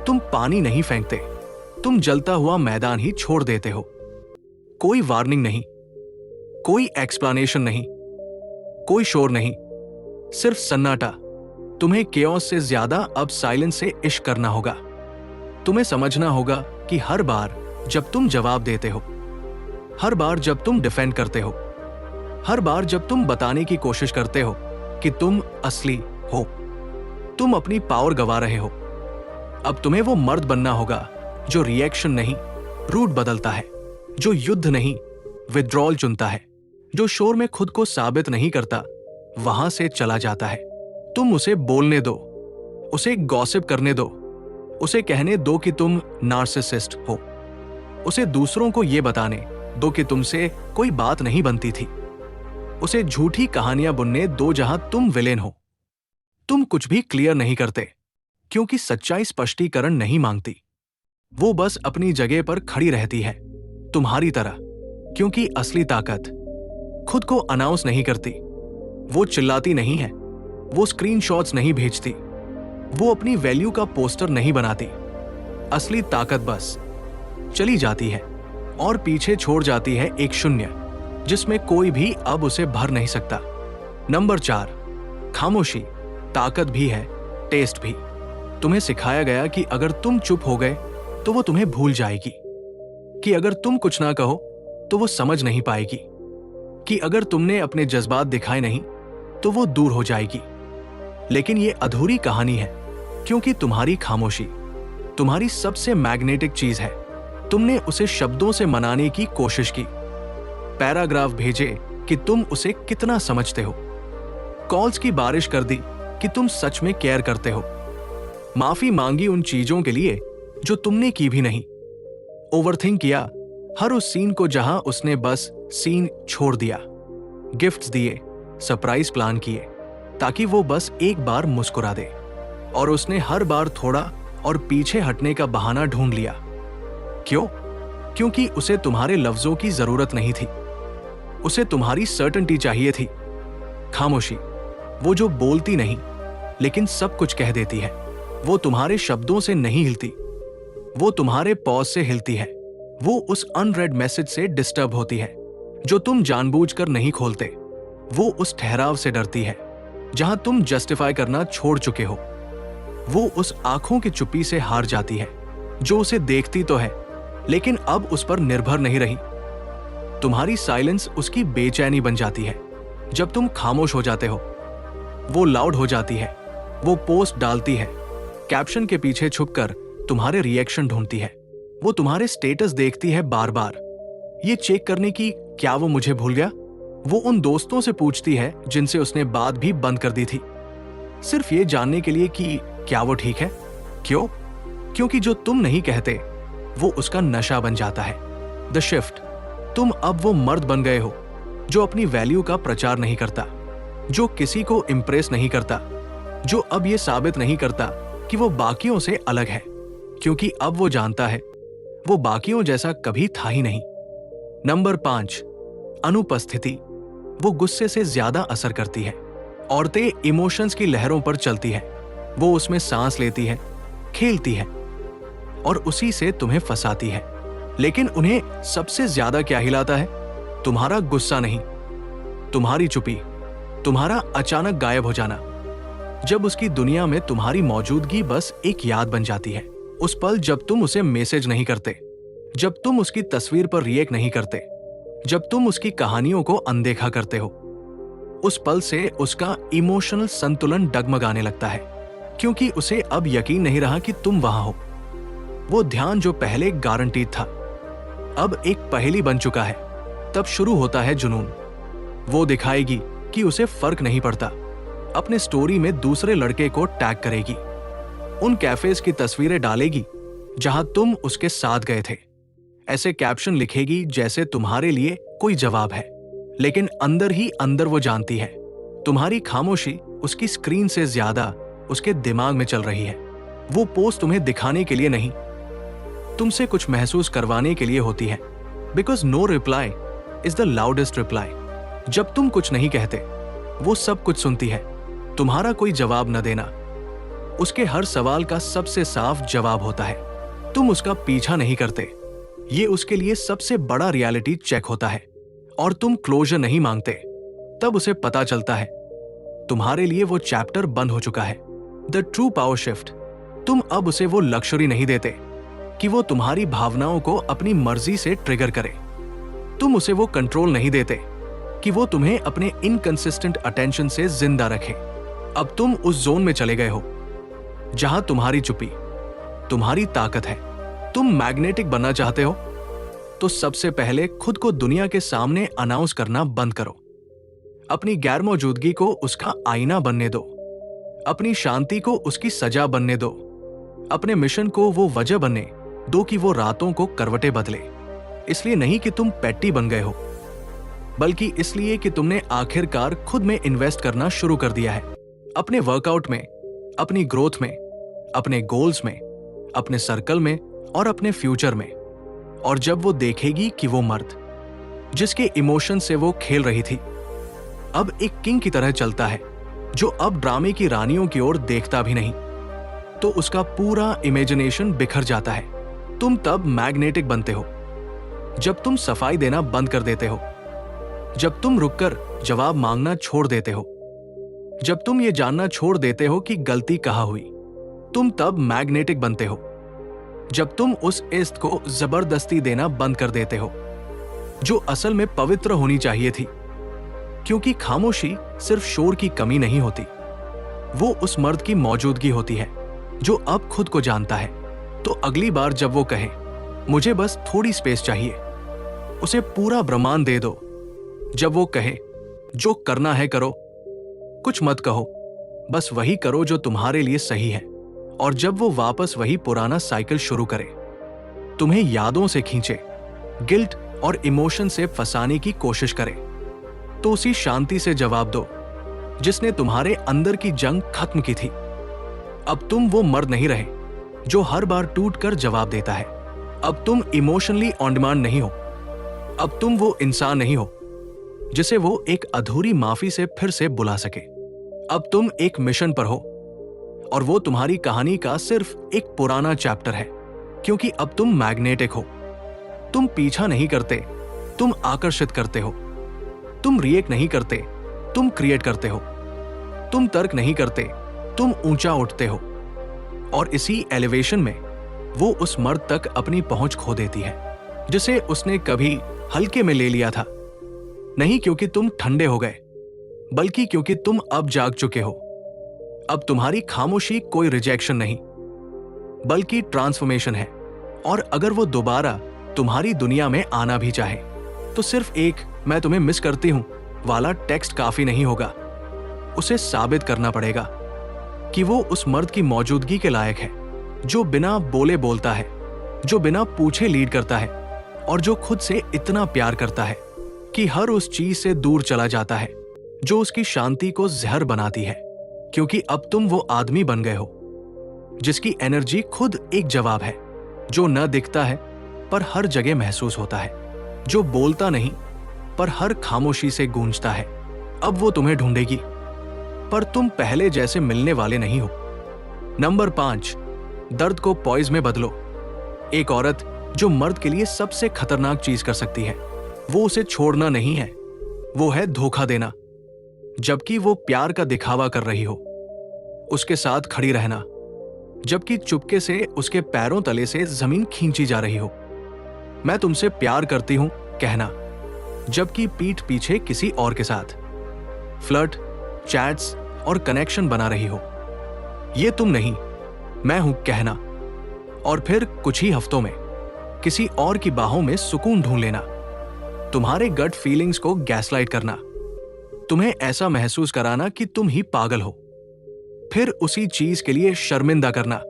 तुम पानी नहीं फेंकते, तुम जलता हुआ मैदान ही छोड़ देते हो। कोई वार्निंग नहीं, कोई एक्सप्लेनेशन नहीं, कोई शोर नहीं, सिर्फ सन्नाटा। तुम्हें केओस से ज्यादा अब साइलेंस से इश्क करना होगा। तुम्हें समझना होगा कि हर बार जब तुम जवाब देते हो, हर बार जब तुम डिफेंड करते हो, हर बार जब तुम बताने की कोशिश करते हो कि तुम असली हो, तुम अपनी पावर गवा रहे हो। अब तुम्हें वो मर्द बनना होगा जो रिएक्शन नहीं, रूट बदलता है, जो युद्ध नहीं, विड्रॉल चुनता है, जो शोर में खुद को साबित नहीं करता, वहां से चला जाता है। तुम उसे बोलने दो, उसे गॉसिप करने दो, उसे कहने दो कि तुम नार्सिसिस्ट हो, उसे दूसरों को यह बताने दो कि तुमसे कोई बात नहीं बनती थी, उसे झूठी कहानियां बुनने दो जहां तुम विलेन हो। तुम कुछ भी क्लियर नहीं करते क्योंकि सच्चाई स्पष्टीकरण नहीं मांगती, वो बस अपनी जगह पर खड़ी रहती है तुम्हारी तरह। क्योंकि असली ताकत खुद को अनाउंस नहीं करती, वो चिल्लाती नहीं है, वो स्क्रीनशॉट्स नहीं भेजती, वो अपनी वैल्यू का पोस्टर नहीं बनाती। असली ताकत बस चली जाती है और पीछे छोड़ जाती है एक शून्य जिसमें कोई भी अब उसे भर नहीं सकता। नंबर 4, खामोशी ताकत भी है, टेस्ट भी। तुम्हें सिखाया गया कि अगर तुम चुप हो गए तो वो तुम्हें भूल जाएगी, कि अगर तुम कुछ ना कहो तो वो समझ नहीं पाएगी, कि अगर तुमने अपने जज्बात दिखाए नहीं तो वो दूर हो जाएगी। लेकिन ये अधूरी कहानी है, क्योंकि तुम्हारी खामोशी तुम्हारी सबसे मैग्नेटिक चीज है। तुमने उसे शब्दों से मनाने की कोशिश की, पैराग्राफ भेजे कि तुम उसे कितना समझते हो, कॉल्स की बारिश कर दी कि तुम सच में केयर करते हो, माफी मांगी उन चीजों के लिए जो तुमने की भी नहीं, ओवरथिंक किया हर उस सीन को जहां उसने बस सीन छोड़ दिया, गिफ्ट्स दिए, सरप्राइज प्लान किए ताकि वो बस एक बार मुस्कुरा दे, और उसने हर बार थोड़ा और पीछे हटने का बहाना ढूंढ लिया। क्यों? क्योंकि उसे तुम्हारे लफ्जों की जरूरत नहीं थी, उसे तुम्हारी सर्टेनिटी चाहिए थी। खामोशी, वो जो बोलती नहीं लेकिन सब कुछ कह देती है, वो तुम्हारे शब्दों से नहीं हिलती, वो तुम्हारे पॉज से हिलती है, वो उस अनरेड मैसेज से डिस्टर्ब होती है जो तुम जानबूझकर नहीं खोलते, वो उस ठहराव से डरती है जहां तुम जस्टिफाई करना छोड़ चुके हो, वो उस आंखों की चुप्पी से हार जाती है जो उसे देखती तो है लेकिन अब उस पर निर्भर नहीं रही। तुम्हारी साइलेंस उसकी बेचैनी बन जाती है जब तुम खामोश हो जाते हो। वो लाउड हो जाती है, वो पोस्ट डालती है, कैप्शन के पीछे छुपकर तुम्हारे रिएक्शन ढूंढती है, वो तुम्हारे स्टेटस देखती है बार बार, ये चेक करने की क्या वो मुझे भूल गया। वो उन दोस्तों से पूछती है जिनसे उसने बात भी बंद कर दी थी, सिर्फ ये जानने के लिए कि क्या वो ठीक है। क्यों? क्योंकि जो तुम नहीं कहते वो उसका नशा बन जाता है। द शिफ्ट, तुम अब वो मर्द बन गए हो जो अपनी वैल्यू का प्रचार नहीं करता, जो किसी को इंप्रेस नहीं करता, जो अब ये साबित नहीं करता कि वो बाकियों से अलग है, क्योंकि अब वो जानता है वो बाकियों जैसा कभी था ही नहीं। नंबर 5, अनुपस्थिति। वो गुस्से से ज्यादा असर करती है। औरतें इमोशंस की लहरों पर चलती है, वो उसमें सांस लेती है, खेलती है और उसी से तुम्हें फंसाती है। लेकिन उन्हें सबसे ज्यादा क्या हिलाता है? तुम्हारा गुस्सा नहीं, तुम्हारी चुप्पी, तुम्हारा अचानक गायब हो जाना। जब उसकी दुनिया में तुम्हारी मौजूदगी बस एक याद बन जाती है। उस पल जब तुम उसे मैसेज नहीं करते, जब तुम उसकी तस्वीर पर रिएक्ट नहीं करते, जब तुम उसकी कहानियों को अनदेखा करते हो, उस पल से उसका इमोशनल संतुलन डगमगाने लगता है, क्योंकि उसे अब यकीन नहीं रहा कि तुम वहां हो। वो ध्यान जो पहले गारंटीड था अब एक पहेली बन चुका है। तब शुरू होता है जुनून। वो दिखाएगी कि उसे फर्क नहीं पड़ता, अपने स्टोरी में दूसरे लड़के को टैग करेगी, उन कैफेज की तस्वीरें डालेगी जहां तुम उसके साथ गए थे, ऐसे कैप्शन लिखेगी जैसे तुम्हारे लिए कोई जवाब है, लेकिन अंदर ही अंदर वो जानती है तुम्हारी खामोशी उसकी स्क्रीन से ज्यादा उसके दिमाग में चल रही है। वो पोस्ट तुम्हें दिखाने के लिए नहीं, तुमसे कुछ महसूस करवाने के लिए होती है। Because no reply is the loudest reply. जब तुम कुछ नहीं कहते वो सब कुछ सुनती है। तुम्हारा कोई जवाब न देना उसके हर सवाल का सबसे साफ जवाब होता है। तुम उसका पीछा नहीं करते, ये उसके लिए सबसे बड़ा रियलिटी चेक होता है। और तुम क्लोजर नहीं मांगते, तब उसे पता चलता है तुम्हारे लिए वो चैप्टर बंद हो चुका है। द ट्रू पावर शिफ्ट, तुम अब उसे वो लक्ष्योरी नहीं देते कि वो तुम्हारी भावनाओं को अपनी मर्जी से ट्रिगर करे। तुम उसे वो कंट्रोल नहीं देते कि वो तुम्हें अपने इनकंसिस्टेंट अटेंशन से जिंदा रखे। अब तुम उस जोन में चले गए हो जहां तुम्हारी चुप्पी तुम्हारी ताकत है। तुम मैग्नेटिक बनना चाहते हो तो सबसे पहले खुद को दुनिया के सामने अनाउंस करना बंद करो। अपनी गैर मौजूदगी को उसका आईना बनने दो, अपनी शांति को उसकी सजा बनने दो, अपने मिशन को वो वजह बनने दो कि वो रातों को करवटें बदले। इसलिए नहीं कि तुम पेट्टी बन गए हो, बल्कि इसलिए कि तुमने आखिरकार खुद में इन्वेस्ट करना शुरू कर दिया है। अपने वर्कआउट में, अपनी ग्रोथ में, अपने गोल्स में, अपने सर्कल में और अपने फ्यूचर में। और जब वो देखेगी कि वो मर्द जिसके इमोशन से वो खेल रही थी अब एक किंग की तरह चलता है, जो अब ड्रामे की रानियों की ओर देखता भी नहीं, तो उसका पूरा इमेजिनेशन बिखर जाता है। तुम तब मैग्नेटिक बनते हो जब तुम सफाई देना बंद कर देते हो, जब तुम रुककर जवाब मांगना छोड़ देते हो, जब तुम ये जानना छोड़ देते हो कि गलती कहाँ हुई। तुम तब मैग्नेटिक बनते हो जब तुम उस इज्जत को जबरदस्ती देना बंद कर देते हो जो असल में पवित्र होनी चाहिए थी। क्योंकि खामोशी सिर्फ शोर की कमी नहीं होती, वो उस मर्द की मौजूदगी होती है जो अब खुद को जानता है। तो अगली बार जब वो कहे मुझे बस थोड़ी स्पेस चाहिए। उसे पूरा ब्रह्मांड दे दो। जब वो कहे जो करना है करो, कुछ मत कहो, बस वही करो जो तुम्हारे लिए सही है। और जब वो वापस वही पुराना साइकिल शुरू करे, तुम्हें यादों से खींचे, गिल्ट और इमोशन से फंसाने की कोशिश करे, तो उसी शांति से जवाब दो जिसने तुम्हारे अंदर की जंग खत्म की थी। अब तुम वो मर्द नहीं रहे जो हर बार टूट कर जवाब देता है। अब तुम इमोशनली ऑन डिमांड नहीं हो। अब तुम वो इंसान नहीं हो जिसे वो एक अधूरी माफी से फिर से बुला सके। अब तुम एक मिशन पर हो और वो तुम्हारी कहानी का सिर्फ एक पुराना चैप्टर है, क्योंकि अब तुम मैग्नेटिक हो। तुम पीछा नहीं करते, तुम आकर्षित करते हो। तुम रिएक्ट नहीं करते, तुम क्रिएट करते हो। तुम तर्क नहीं करते, तुम ऊंचा उठते हो। और इसी एलिवेशन में वो उस मर्द तक अपनी पहुंच खो देती है जिसे उसने कभी हल्के में ले लिया था। नहीं क्योंकि तुम ठंडे हो गए, बल्कि क्योंकि तुम अब जाग चुके हो। अब तुम्हारी खामोशी कोई रिजेक्शन नहीं, बल्कि ट्रांसफॉर्मेशन है। और अगर वो दोबारा तुम्हारी दुनिया में आना भी चाहे, तो सिर्फ एक "मैं तुम्हें मिस करती हूं" वाला टेक्स्ट काफी नहीं होगा। उसे साबित करना पड़ेगा कि वो उस मर्द की मौजूदगी के लायक है, जो बिना बोले बोलता है, जो बिना पूछे लीड करता है, और जो खुद से इतना प्यार करता है कि हर उस चीज से दूर चला जाता है जो उसकी शांति को जहर बनाती है। क्योंकि अब तुम वो आदमी बन गए हो जिसकी एनर्जी खुद एक जवाब है, जो न दिखता है पर हर जगह महसूस होता है, जो बोलता नहीं पर हर खामोशी से गूंजता है। अब वो तुम्हें ढूंढेगी, पर तुम पहले जैसे मिलने वाले नहीं हो। नंबर 5, दर्द को पॉइज में बदलो। एक औरत जो मर्द के लिए सबसे खतरनाक चीज कर सकती है, वो उसे छोड़ना नहीं है, वो है धोखा देना। जबकि वो प्यार का दिखावा कर रही हो, उसके साथ खड़ी रहना, जबकि चुपके से उसके पैरों तले से जमीन खींची जा रही हो। मैं तुमसे प्यार करती हूं कहना, जबकि पीठ पीछे किसी और के साथ फ्लर्ट, चैट्स और कनेक्शन बना रही हो। ये तुम नहीं, मैं हूं कहना, और फिर कुछ ही हफ्तों में किसी और की बाहों में सुकून ढूंढ लेना। तुम्हारे गट फीलिंग्स को गैसलाइट करना, तुम्हें ऐसा महसूस कराना कि तुम ही पागल हो, फिर उसी चीज के लिए शर्मिंदा करना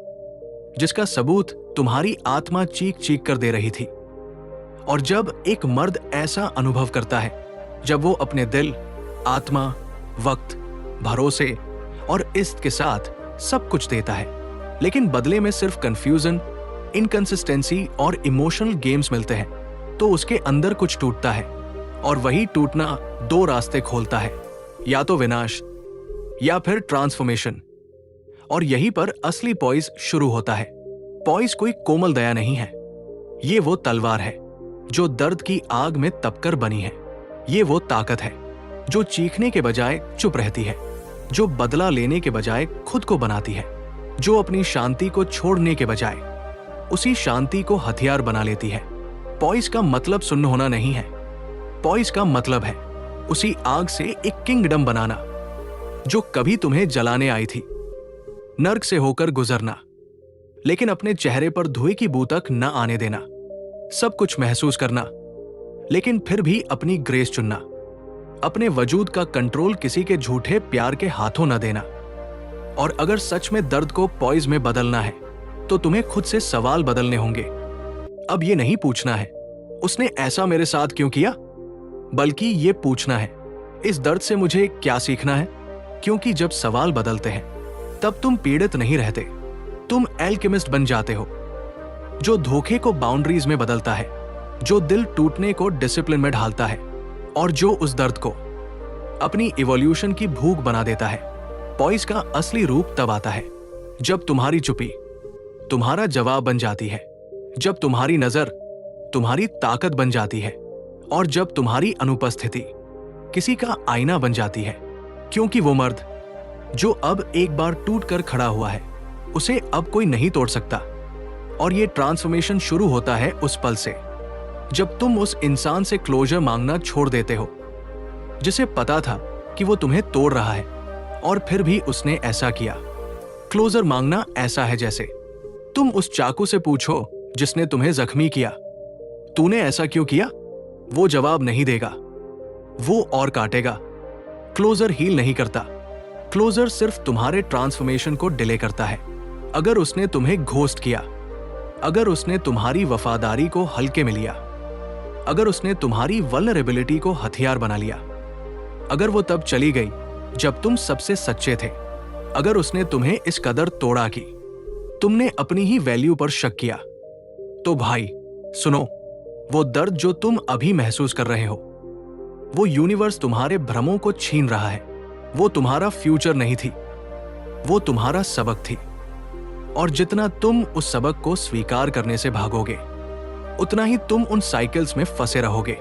जिसका सबूत तुम्हारी आत्मा चीख चीख कर दे रही थी। और जब एक मर्द ऐसा अनुभव करता है, जब वो अपने दिल, आत्मा, वक्त, भरोसे और इश्क के साथ सब कुछ देता है, लेकिन बदले में सिर्फ कंफ्यूजन, इनकंसिस्टेंसी और इमोशनल गेम्स मिलते हैं, तो उसके अंदर कुछ टूटता है। और वही टूटना 2 रास्ते खोलता है, या तो विनाश या फिर ट्रांसफॉर्मेशन। और यहीं पर असली पॉइज शुरू होता है। पॉइज कोई कोमल दया नहीं है, ये वो तलवार है जो दर्द की आग में तपकर बनी है। ये वो ताकत है जो चीखने के बजाय चुप रहती है, जो बदला लेने के बजाय खुद को बनाती है, जो अपनी शांति को छोड़ने के बजाय उसी शांति को हथियार बना लेती है। पॉइज का मतलब सुन्न होना नहीं है, पॉइज का मतलब है उसी आग से एक किंगडम बनाना जो कभी तुम्हें जलाने आई थी। नर्क से होकर गुजरना, लेकिन अपने चेहरे पर धुएं की बू तक न आने देना। सब कुछ महसूस करना, लेकिन फिर भी अपनी ग्रेस चुनना। अपने वजूद का कंट्रोल किसी के झूठे प्यार के हाथों न देना। और अगर सच में दर्द को पॉइज में बदलना है, तो तुम्हें खुद से सवाल बदलने होंगे। अब ये नहीं पूछना है उसने ऐसा मेरे साथ क्यों किया, बल्कि ये पूछना है इस दर्द से मुझे क्या सीखना है। क्योंकि जब सवाल बदलते हैं, तब तुम पीड़ित नहीं रहते, तुम एल्केमिस्ट बन जाते हो, जो धोखे को बाउंड्रीज में बदलता है, जो दिल टूटने को डिसिप्लिन में ढालता है, और जो उस दर्द को अपनी इवोल्यूशन की भूख बना देता है। पॉइज का असली रूप तब आता है जब तुम्हारी चुप्पी तुम्हारा जवाब बन जाती है, जब तुम्हारी नजर तुम्हारी ताकत बन जाती है, और जब तुम्हारी अनुपस्थिति किसी का आईना बन जाती है। क्योंकि वो मर्द जो अब एक बार टूट कर खड़ा हुआ है, उसे अब कोई नहीं तोड़ सकता। और ये ट्रांसफॉर्मेशन शुरू होता है उस पल से जब तुम उस इंसान से क्लोजर मांगना छोड़ देते हो जिसे पता था कि वो तुम्हें तोड़ रहा है, और फिर भी उसने ऐसा किया। क्लोजर मांगना ऐसा है जैसे तुम उस चाकू से पूछो जिसने तुम्हें जख्मी किया, तूने ऐसा क्यों किया? वो जवाब नहीं देगा, वो और काटेगा। क्लोजर हील नहीं करता, क्लोजर सिर्फ तुम्हारे ट्रांसफॉर्मेशन को डिले करता है। अगर उसने तुम्हें घोस्ट किया, अगर उसने तुम्हारी वफादारी को हल्के में लिया, अगर उसने तुम्हारी वल्नरेबिलिटी को हथियार बना लिया, अगर वो तब चली गई जब तुम सबसे सच्चे थे, अगर उसने तुम्हें इस कदर तोड़ा कि तुमने अपनी ही वैल्यू पर शक किया, तो भाई सुनो, वो दर्द जो तुम अभी महसूस कर रहे हो, वो यूनिवर्स तुम्हारे भ्रमों को छीन रहा है। वो तुम्हारा फ्यूचर नहीं थी, वो तुम्हारा सबक थी। और जितना तुम उस सबक को स्वीकार करने से भागोगे, उतना ही तुम उन साइकिल्स में फंसे रहोगे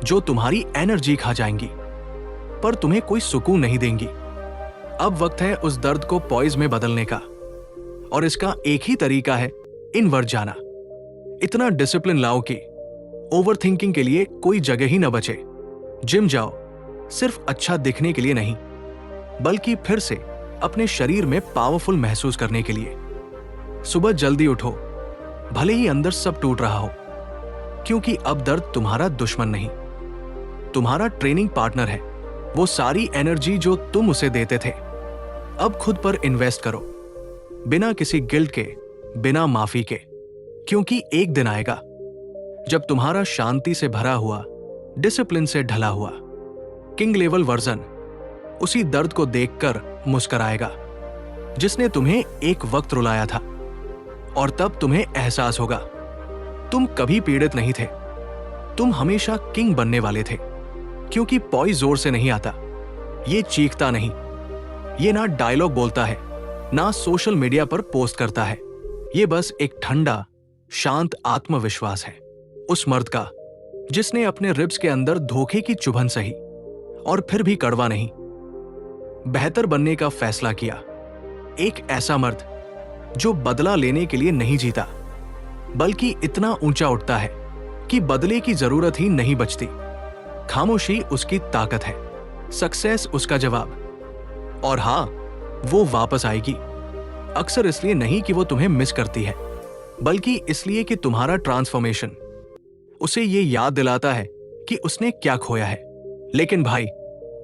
जो तुम्हारी एनर्जी खा जाएंगी पर तुम्हें कोई सुकून नहीं देंगी। अब वक्त है उस दर्द को पॉइज में बदलने का, और इसका एक ही तरीका है, इनवर्ड जाना। इतना डिसिप्लिन लाओ कि ओवर थिंकिंग के लिए कोई जगह ही न बचे। जिम जाओ, सिर्फ अच्छा दिखने के लिए नहीं, बल्कि फिर से अपने शरीर में पावरफुल महसूस करने के लिए। सुबह जल्दी उठो, भले ही अंदर सब टूट रहा हो, क्योंकि अब दर्द तुम्हारा दुश्मन नहीं, तुम्हारा ट्रेनिंग पार्टनर है। वो सारी एनर्जी जो तुम उसे देते थे, अब खुद पर इन्वेस्ट करो, बिना किसी गिल्ट के, बिना माफी के। क्योंकि एक दिन आएगा जब तुम्हारा शांति से भरा हुआ, डिसिप्लिन से ढला हुआ किंग लेवल वर्जन उसी दर्द को देखकर मुस्कुराएगा जिसने तुम्हें एक वक्त रुलाया था। और तब तुम्हें एहसास होगा, तुम कभी पीड़ित नहीं थे, तुम हमेशा किंग बनने वाले थे। क्योंकि पॉइज जोर से नहीं आता, ये चीखता नहीं, ये ना डायलॉग बोलता है, ना सोशल मीडिया पर पोस्ट करता है। ये बस एक ठंडा, शांत आत्मविश्वास है उस मर्द का जिसने अपने रिब्स के अंदर धोखे की चुभन सही और फिर भी कड़वा नहीं, बेहतर बनने का फैसला किया। एक ऐसा मर्द जो बदला लेने के लिए नहीं जीता, बल्कि इतना ऊंचा उठता है कि बदले की जरूरत ही नहीं बचती। खामोशी उसकी ताकत है, सक्सेस उसका जवाब। और हां, वो वापस आएगी, अक्सर इसलिए नहीं कि वो तुम्हें मिस करती है, बल्कि इसलिए कि तुम्हारा ट्रांसफॉर्मेशन उसे ये याद दिलाता है कि उसने क्या खोया है। लेकिन भाई,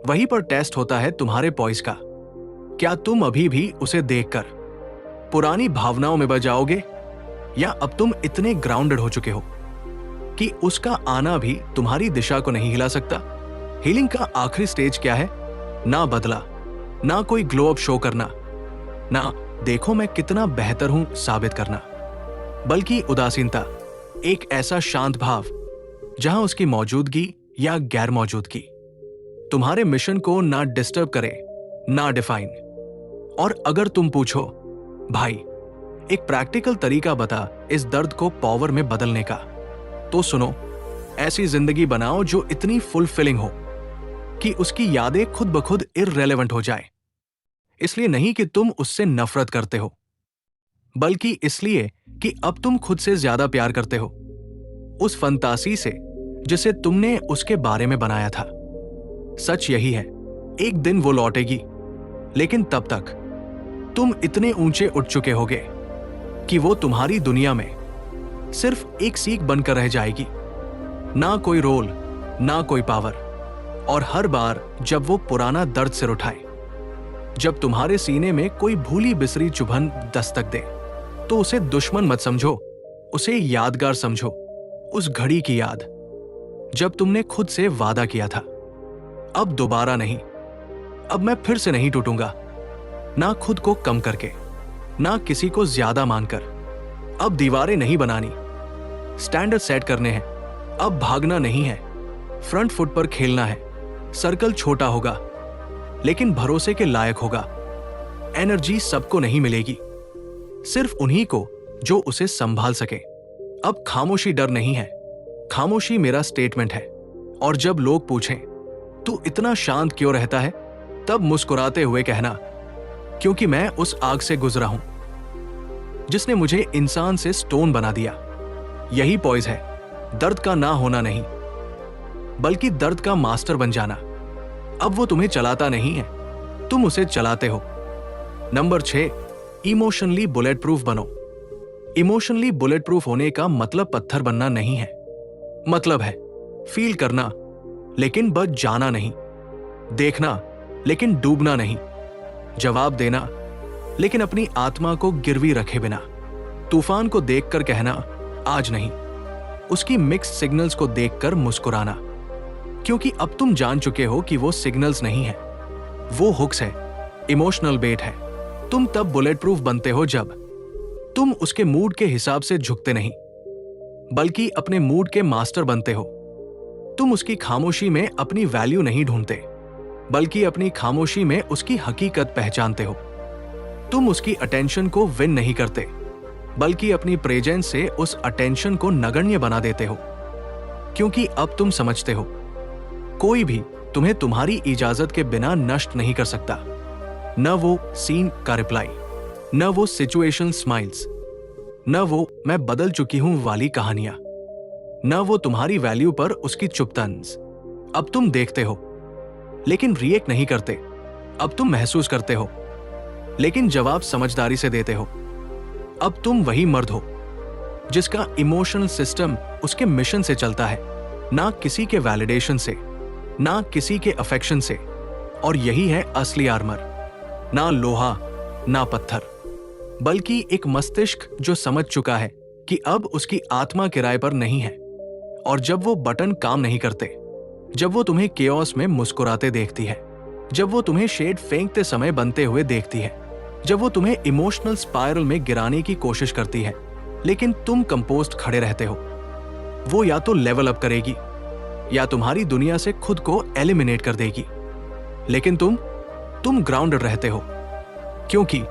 वहीं पर टेस्ट होता है तुम्हारे पॉइज का। क्या तुम अभी भी उसे देखकर पुरानी भावनाओं में बच जाओगे, या अब तुम इतने ग्राउंडेड हो चुके हो कि उसका आना भी तुम्हारी दिशा को नहीं हिला सकता? हीलिंग का आखिरी स्टेज क्या है? ना बदला, ना कोई ग्लो अप शो करना, ना देखो मैं कितना बेहतर हूं साबित करना, बल्कि उदासीनता, एक ऐसा शांत भाव जहां उसकी मौजूदगी या गैर मौजूदगी तुम्हारे मिशन को ना डिस्टर्ब करे, ना डिफाइन। और अगर तुम पूछो, भाई एक प्रैक्टिकल तरीका बता इस दर्द को पावर में बदलने का, तो सुनो, ऐसी जिंदगी बनाओ जो इतनी फुलफिलिंग हो कि उसकी यादें खुद ब खुद इररेलेवेंट हो जाए। इसलिए नहीं कि तुम उससे नफरत करते हो, बल्कि इसलिए कि अब तुम खुद से ज्यादा प्यार करते हो, उस फंतासी से जिसे तुमने उसके बारे में बनाया था। सच यही है, एक दिन वो लौटेगी, लेकिन तब तक तुम इतने ऊंचे उठ चुके होगे कि वो तुम्हारी दुनिया में सिर्फ एक सीख बनकर रह जाएगी। ना कोई रोल, ना कोई पावर। और हर बार जब वो पुराना दर्द सिर उठाए, जब तुम्हारे सीने में कोई भूली बिसरी चुभन दस्तक दे, तो उसे दुश्मन मत समझो, उसे यादगार समझो। उस घड़ी की याद जब तुमने खुद से वादा किया था, अब दोबारा नहीं, अब मैं फिर से नहीं टूटूंगा, ना खुद को कम करके, ना किसी को ज्यादा मानकर। अब दीवारें नहीं बनानी, स्टैंडर्ड सेट करने हैं। अब भागना नहीं है, फ्रंट फुट पर खेलना है। सर्कल छोटा होगा, लेकिन भरोसे के लायक होगा। एनर्जी सबको नहीं मिलेगी, सिर्फ उन्हीं को जो उसे संभाल सके। अब खामोशी डर नहीं है, खामोशी मेरा स्टेटमेंट है। और जब लोग पूछें, तू इतना शांत क्यों रहता है, तब मुस्कुराते हुए कहना, क्योंकि मैं उस आग से गुजरा हूं जिसने मुझे इंसान से स्टोन बना दिया। यही पॉइज है, दर्द का ना होना नहीं, बल्कि दर्द का मास्टर बन जाना। अब वो तुम्हें चलाता नहीं है, तुम उसे चलाते हो। नंबर 6, इमोशनली बुलेट प्रूफ बनो। इमोशनली बुलेट प्रूफ होने का मतलब पत्थर बनना नहीं है, मतलब है फील करना लेकिन बस जाना नहीं, देखना लेकिन डूबना नहीं, जवाब देना लेकिन अपनी आत्मा को गिरवी रखे बिना, तूफान को देखकर कहना आज नहीं, उसकी मिक्स्ड सिग्नल्स को देखकर मुस्कुराना, क्योंकि अब तुम जान चुके हो कि वो सिग्नल्स नहीं है, वो हुक्स है, इमोशनल बेट है। तुम तब बुलेट प्रूफ बनते हो जब तुम उसके मूड के हिसाब से झुकते नहीं, बल्कि अपने मूड के मास्टर बनते हो। तुम उसकी खामोशी में अपनी वैल्यू नहीं ढूंढते, बल्कि अपनी खामोशी में उसकी हकीकत पहचानते हो। तुम उसकी अटेंशन को विन नहीं करते, बल्कि अपनी प्रेजेंस से उस अटेंशन को नगण्य बना देते हो, क्योंकि अब तुम समझते हो कोई भी तुम्हें तुम्हारी इजाजत के बिना नष्ट नहीं कर सकता। न वो सीन का रिप्लाई, न वो सिचुएशन स्माइल्स, न वो मैं बदल चुकी हूं वाली कहानियां, न वो तुम्हारी वैल्यू पर उसकी चुप तंज। अब तुम देखते हो लेकिन रिएक्ट नहीं करते। अब तुम महसूस करते हो लेकिन जवाब समझदारी से देते हो। अब तुम वही मर्द हो जिसका इमोशनल सिस्टम उसके मिशन से चलता है, ना किसी के वैलिडेशन से, ना किसी के अफेक्शन से। और यही है असली आर्मर, ना लोहा ना पत्थर, बल्कि एक मस्तिष्क जो समझ चुका है कि अब उसकी आत्मा किराए पर नहीं है। और जब वो बटन काम नहीं करते, जब वो तुम्हें केओस में मुस्कुराते देखती है, जब वो तुम्हें शेड फेंकते समय बनते हुए देखती है, जब वो तुम्हें इमोशनल स्पाइरल में गिराने की कोशिश करती है, लेकिन तुम कंपोस्ट खड़े रहते हो, वो या तो लेवल अप करेगी या तुम्हारी दुनिया से खुद को एलिमिनेट कर देगी। लेकिन तुम ग्राउंडेड रहते हो, क्योंकि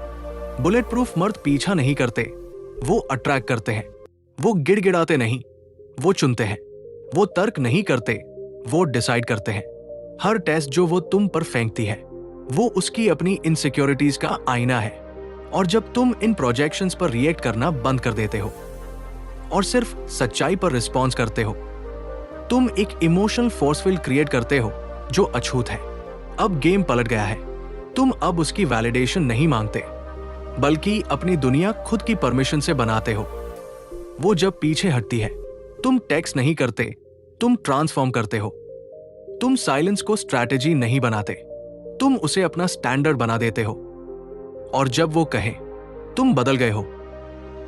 बुलेट प्रूफ मर्द पीछा नहीं करते, वो अट्रैक्ट करते हैं। वो गिड़गिड़ाते नहीं, वो चुनते हैं। वो तर्क नहीं करते, वो डिसाइड करते हैं। हर टेस्ट जो वो तुम पर फेंकती है, वो उसकी अपनी इनसिक्योरिटीज का आईना है। और जब तुम इन प्रोजेक्शंस पर रिएक्ट करना बंद कर देते हो और सिर्फ सच्चाई पर रिस्पॉन्स करते हो, तुम एक इमोशनल फोर्स फील्ड क्रिएट करते हो जो अछूत है। अब गेम पलट गया है। तुम अब उसकी वैलिडेशन नहीं मांगते, बल्कि अपनी दुनिया खुद की परमिशन से बनाते हो। वो जब पीछे हटती है, तुम टेक्स्ट नहीं करते, तुम ट्रांसफॉर्म करते हो। तुम साइलेंस को स्ट्रैटेजी नहीं बनाते, तुम उसे अपना स्टैंडर्ड बना देते हो। और जब वो कहे तुम बदल गए हो,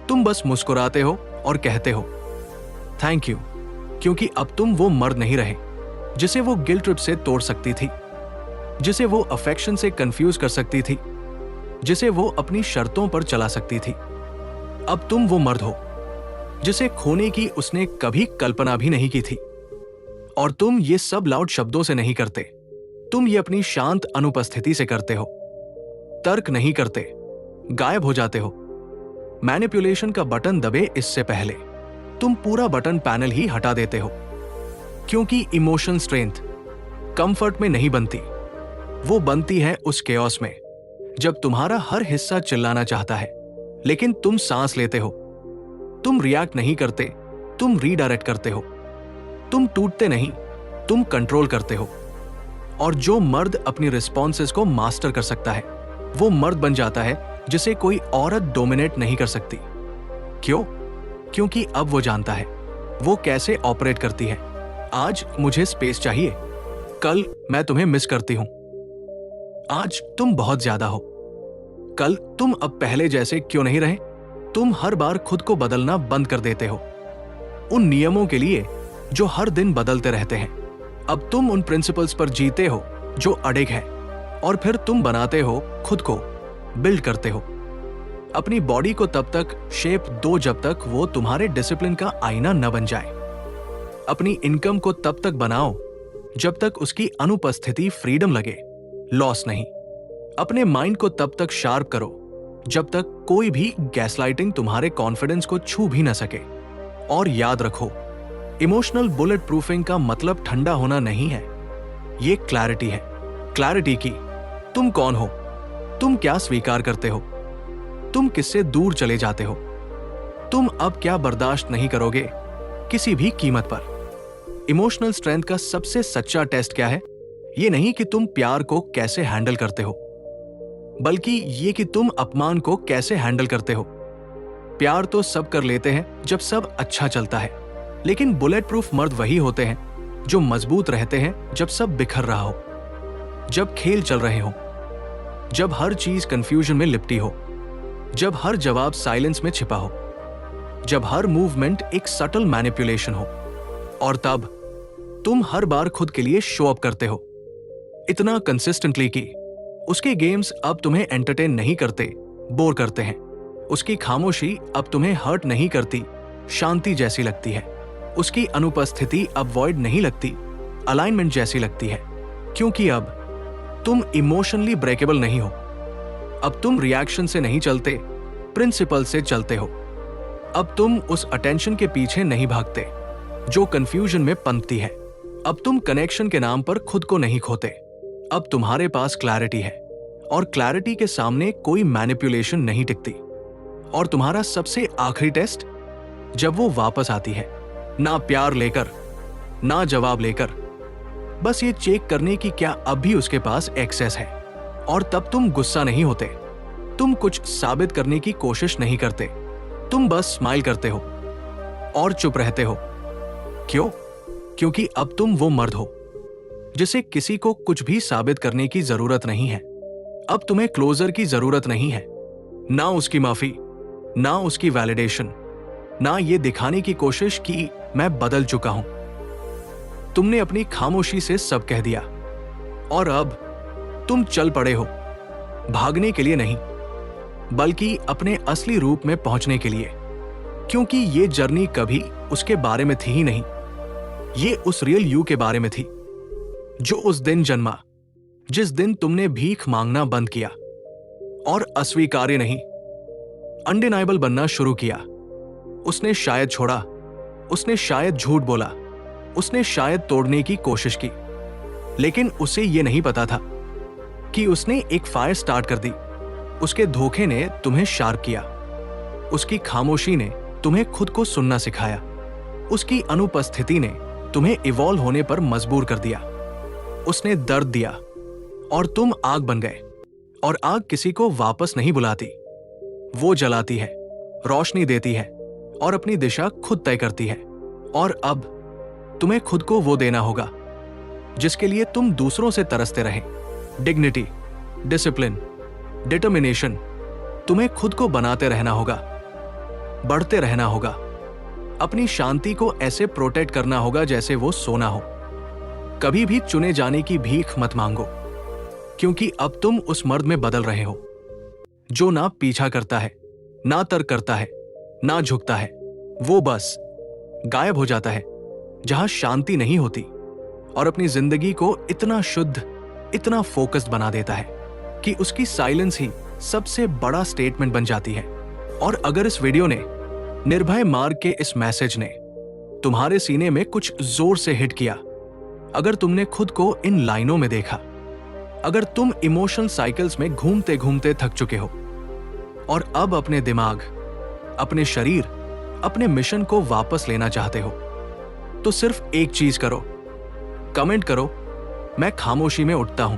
तुम बस मुस्कुराते हो और कहते हो थैंक यू, क्योंकि अब तुम वो मर्द नहीं रहे जिसे वो गिल्ट ट्रिप से तोड़ सकती थी, जिसे वो अफेक्शन से कंफ्यूज कर सकती थी, जिसे वो अपनी शर्तों पर चला सकती थी। अब तुम वो मर्द हो जिसे खोने की उसने कभी कल्पना भी नहीं की थी। और तुम ये सब लाउड शब्दों से नहीं करते, तुम ये अपनी शांत अनुपस्थिति से करते हो। तर्क नहीं करते, गायब हो जाते हो। मैनिपुलेशन का बटन दबे इससे पहले तुम पूरा बटन पैनल ही हटा देते हो, क्योंकि इमोशन स्ट्रेंथ कंफर्ट में नहीं बनती, वो बनती है उस केओस में जब तुम्हारा हर हिस्सा चिल्लाना चाहता है, लेकिन तुम सांस लेते हो। तुम रिएक्ट नहीं करते, तुम रीडायरेक्ट करते हो। तुम टूटते नहीं, तुम कंट्रोल करते हो। और जो मर्द अपनी रिस्पॉन्सेस को मास्टर कर सकता है, वो मर्द बन जाता है जिसे कोई औरत डोमिनेट नहीं कर सकती। क्यों? क्योंकि अब वो जानता है वो कैसे ऑपरेट करती है। आज मुझे स्पेस चाहिए, कल मैं तुम्हें मिस करती हूं। आज तुम बहुत ज्यादा हो, कल तुम अब पहले जैसे क्यों नहीं रहे। तुम हर बार खुद को बदलना बंद कर देते हो उन नियमों के लिए जो हर दिन बदलते रहते हैं। अब तुम उन प्रिंसिपल्स पर जीते हो जो अडिग है, और फिर तुम बनाते हो खुद को, बिल्ड करते हो अपनी बॉडी को तब तक शेप दो जब तक वो तुम्हारे डिसिप्लिन का आईना न बन जाए। अपनी इनकम को तब तक बनाओ जब तक उसकी अनुपस्थिति फ्रीडम लगे, लॉस नहीं। अपने माइंड को तब तक शार्प करो जब तक कोई भी गैसलाइटिंग तुम्हारे कॉन्फिडेंस को छू भी न सके। और याद रखो, इमोशनल बुलेट प्रूफिंग का मतलब ठंडा होना नहीं है, ये क्लैरिटी है। क्लैरिटी की तुम कौन हो, तुम क्या स्वीकार करते हो, तुम किससे दूर चले जाते हो, तुम अब क्या बर्दाश्त नहीं करोगे किसी भी कीमत पर। इमोशनल स्ट्रेंथ का सबसे सच्चा टेस्ट क्या है? ये नहीं कि तुम प्यार को कैसे हैंडल करते हो, बल्कि ये कि तुम अपमान को कैसे हैंडल करते हो। प्यार तो सब कर लेते हैं जब सब अच्छा चलता है, लेकिन बुलेट प्रूफ मर्द वही होते हैं जो मजबूत रहते हैं जब सब बिखर रहा हो, जब खेल चल रहे हो, जब हर चीज कंफ्यूजन में लिपटी हो, जब हर जवाब साइलेंस में छिपा हो, जब हर मूवमेंट एक सटल मैनिपुलेशन हो। और तब तुम हर बार खुद के लिए शो अप करते हो, इतना कंसिस्टेंटली कि उसके गेम्स अब तुम्हें एंटरटेन नहीं करते, बोर करते हैं। उसकी खामोशी अब तुम्हें हर्ट नहीं करती, शांति जैसी लगती है। उसकी अनुपस्थिति अब वॉइड नहीं लगती, अलाइनमेंट जैसी लगती है। क्योंकि अब तुम इमोशनली ब्रेकेबल नहीं हो। अब तुम रिएक्शन से नहीं चलते, प्रिंसिपल से चलते हो। अब तुम उस अटेंशन के पीछे नहीं भागते जो कंफ्यूजन में पनपती है। अब तुम कनेक्शन के नाम पर खुद को नहीं खोते। अब तुम्हारे पास क्लैरिटी है, और क्लैरिटी के सामने कोई मैनिपुलेशन नहीं टिकती। और तुम्हारा सबसे आखिरी टेस्ट जब वो वापस आती है, ना प्यार लेकर, ना जवाब लेकर, बस ये चेक करने की क्या अब भी उसके पास एक्सेस है। और तब तुम गुस्सा नहीं होते, तुम कुछ साबित करने की कोशिश नहीं करते, तुम बस स्माइल करते हो और चुप रहते हो। क्यों? क्योंकि अब तुम वो मर्द हो जिसे किसी को कुछ भी साबित करने की जरूरत नहीं है। अब तुम्हें क्लोजर की जरूरत नहीं है, ना उसकी माफी, ना उसकी वैलिडेशन, ना ये दिखाने की कोशिश कि मैं बदल चुका हूं। तुमने अपनी खामोशी से सब कह दिया, और अब तुम चल पड़े हो, भागने के लिए नहीं, बल्कि अपने असली रूप में पहुंचने के लिए। क्योंकि ये जर्नी कभी उसके बारे में थी ही नहीं, ये उस रियल यू के बारे में थी, जो उस दिन जन्मा जिस दिन तुमने भीख मांगना बंद किया और अस्वीकार्य नहीं, अनडिनाइबल बनना शुरू किया। उसने शायद छोड़ा, उसने शायद झूठ बोला, उसने शायद तोड़ने की कोशिश की, लेकिन उसे यह नहीं पता था कि उसने एक फायर स्टार्ट कर दी। उसके धोखे ने तुम्हें शार्प किया, उसकी खामोशी ने तुम्हें खुद को सुनना सिखाया, उसकी अनुपस्थिति ने तुम्हें इवॉल्व होने पर मजबूर कर दिया। उसने दर्द दिया और तुम आग बन गए। और आग किसी को वापस नहीं बुलाती, वो जलाती है, रोशनी देती है और अपनी दिशा खुद तय करती है। और अब तुम्हें खुद को वो देना होगा जिसके लिए तुम दूसरों से तरसते रहे। Dignity, discipline, determination. तुम्हें खुद को बनाते रहना होगा, बढ़ते रहना होगा, अपनी शांति को ऐसे प्रोटेक्ट करना होगा जैसे वो सोना हो। कभी भी चुने जाने की भीख मत मांगो, क्योंकि अब तुम उस मर्द में बदल रहे हो जो ना पीछा करता है, ना तर्क करता है, ना झुकता है। वो बस गायब हो जाता है जहां शांति नहीं होती, और अपनी जिंदगी को इतना शुद्ध, इतना फोकस्ड बना देता है कि उसकी साइलेंस ही सबसे बड़ा स्टेटमेंट बन जाती है। और अगर इस वीडियो ने, निर्भय मार्ग के इस मैसेज ने तुम्हारे सीने में कुछ जोर से हिट किया, अगर तुमने खुद को इन लाइनों में देखा, अगर तुम इमोशनल साइकिल्स में घूमते घूमते थक चुके हो और अब अपने दिमाग, अपने शरीर, अपने मिशन को वापस लेना चाहते हो, तो सिर्फ एक चीज करो, कमेंट करो, मैं खामोशी में उठता हूं।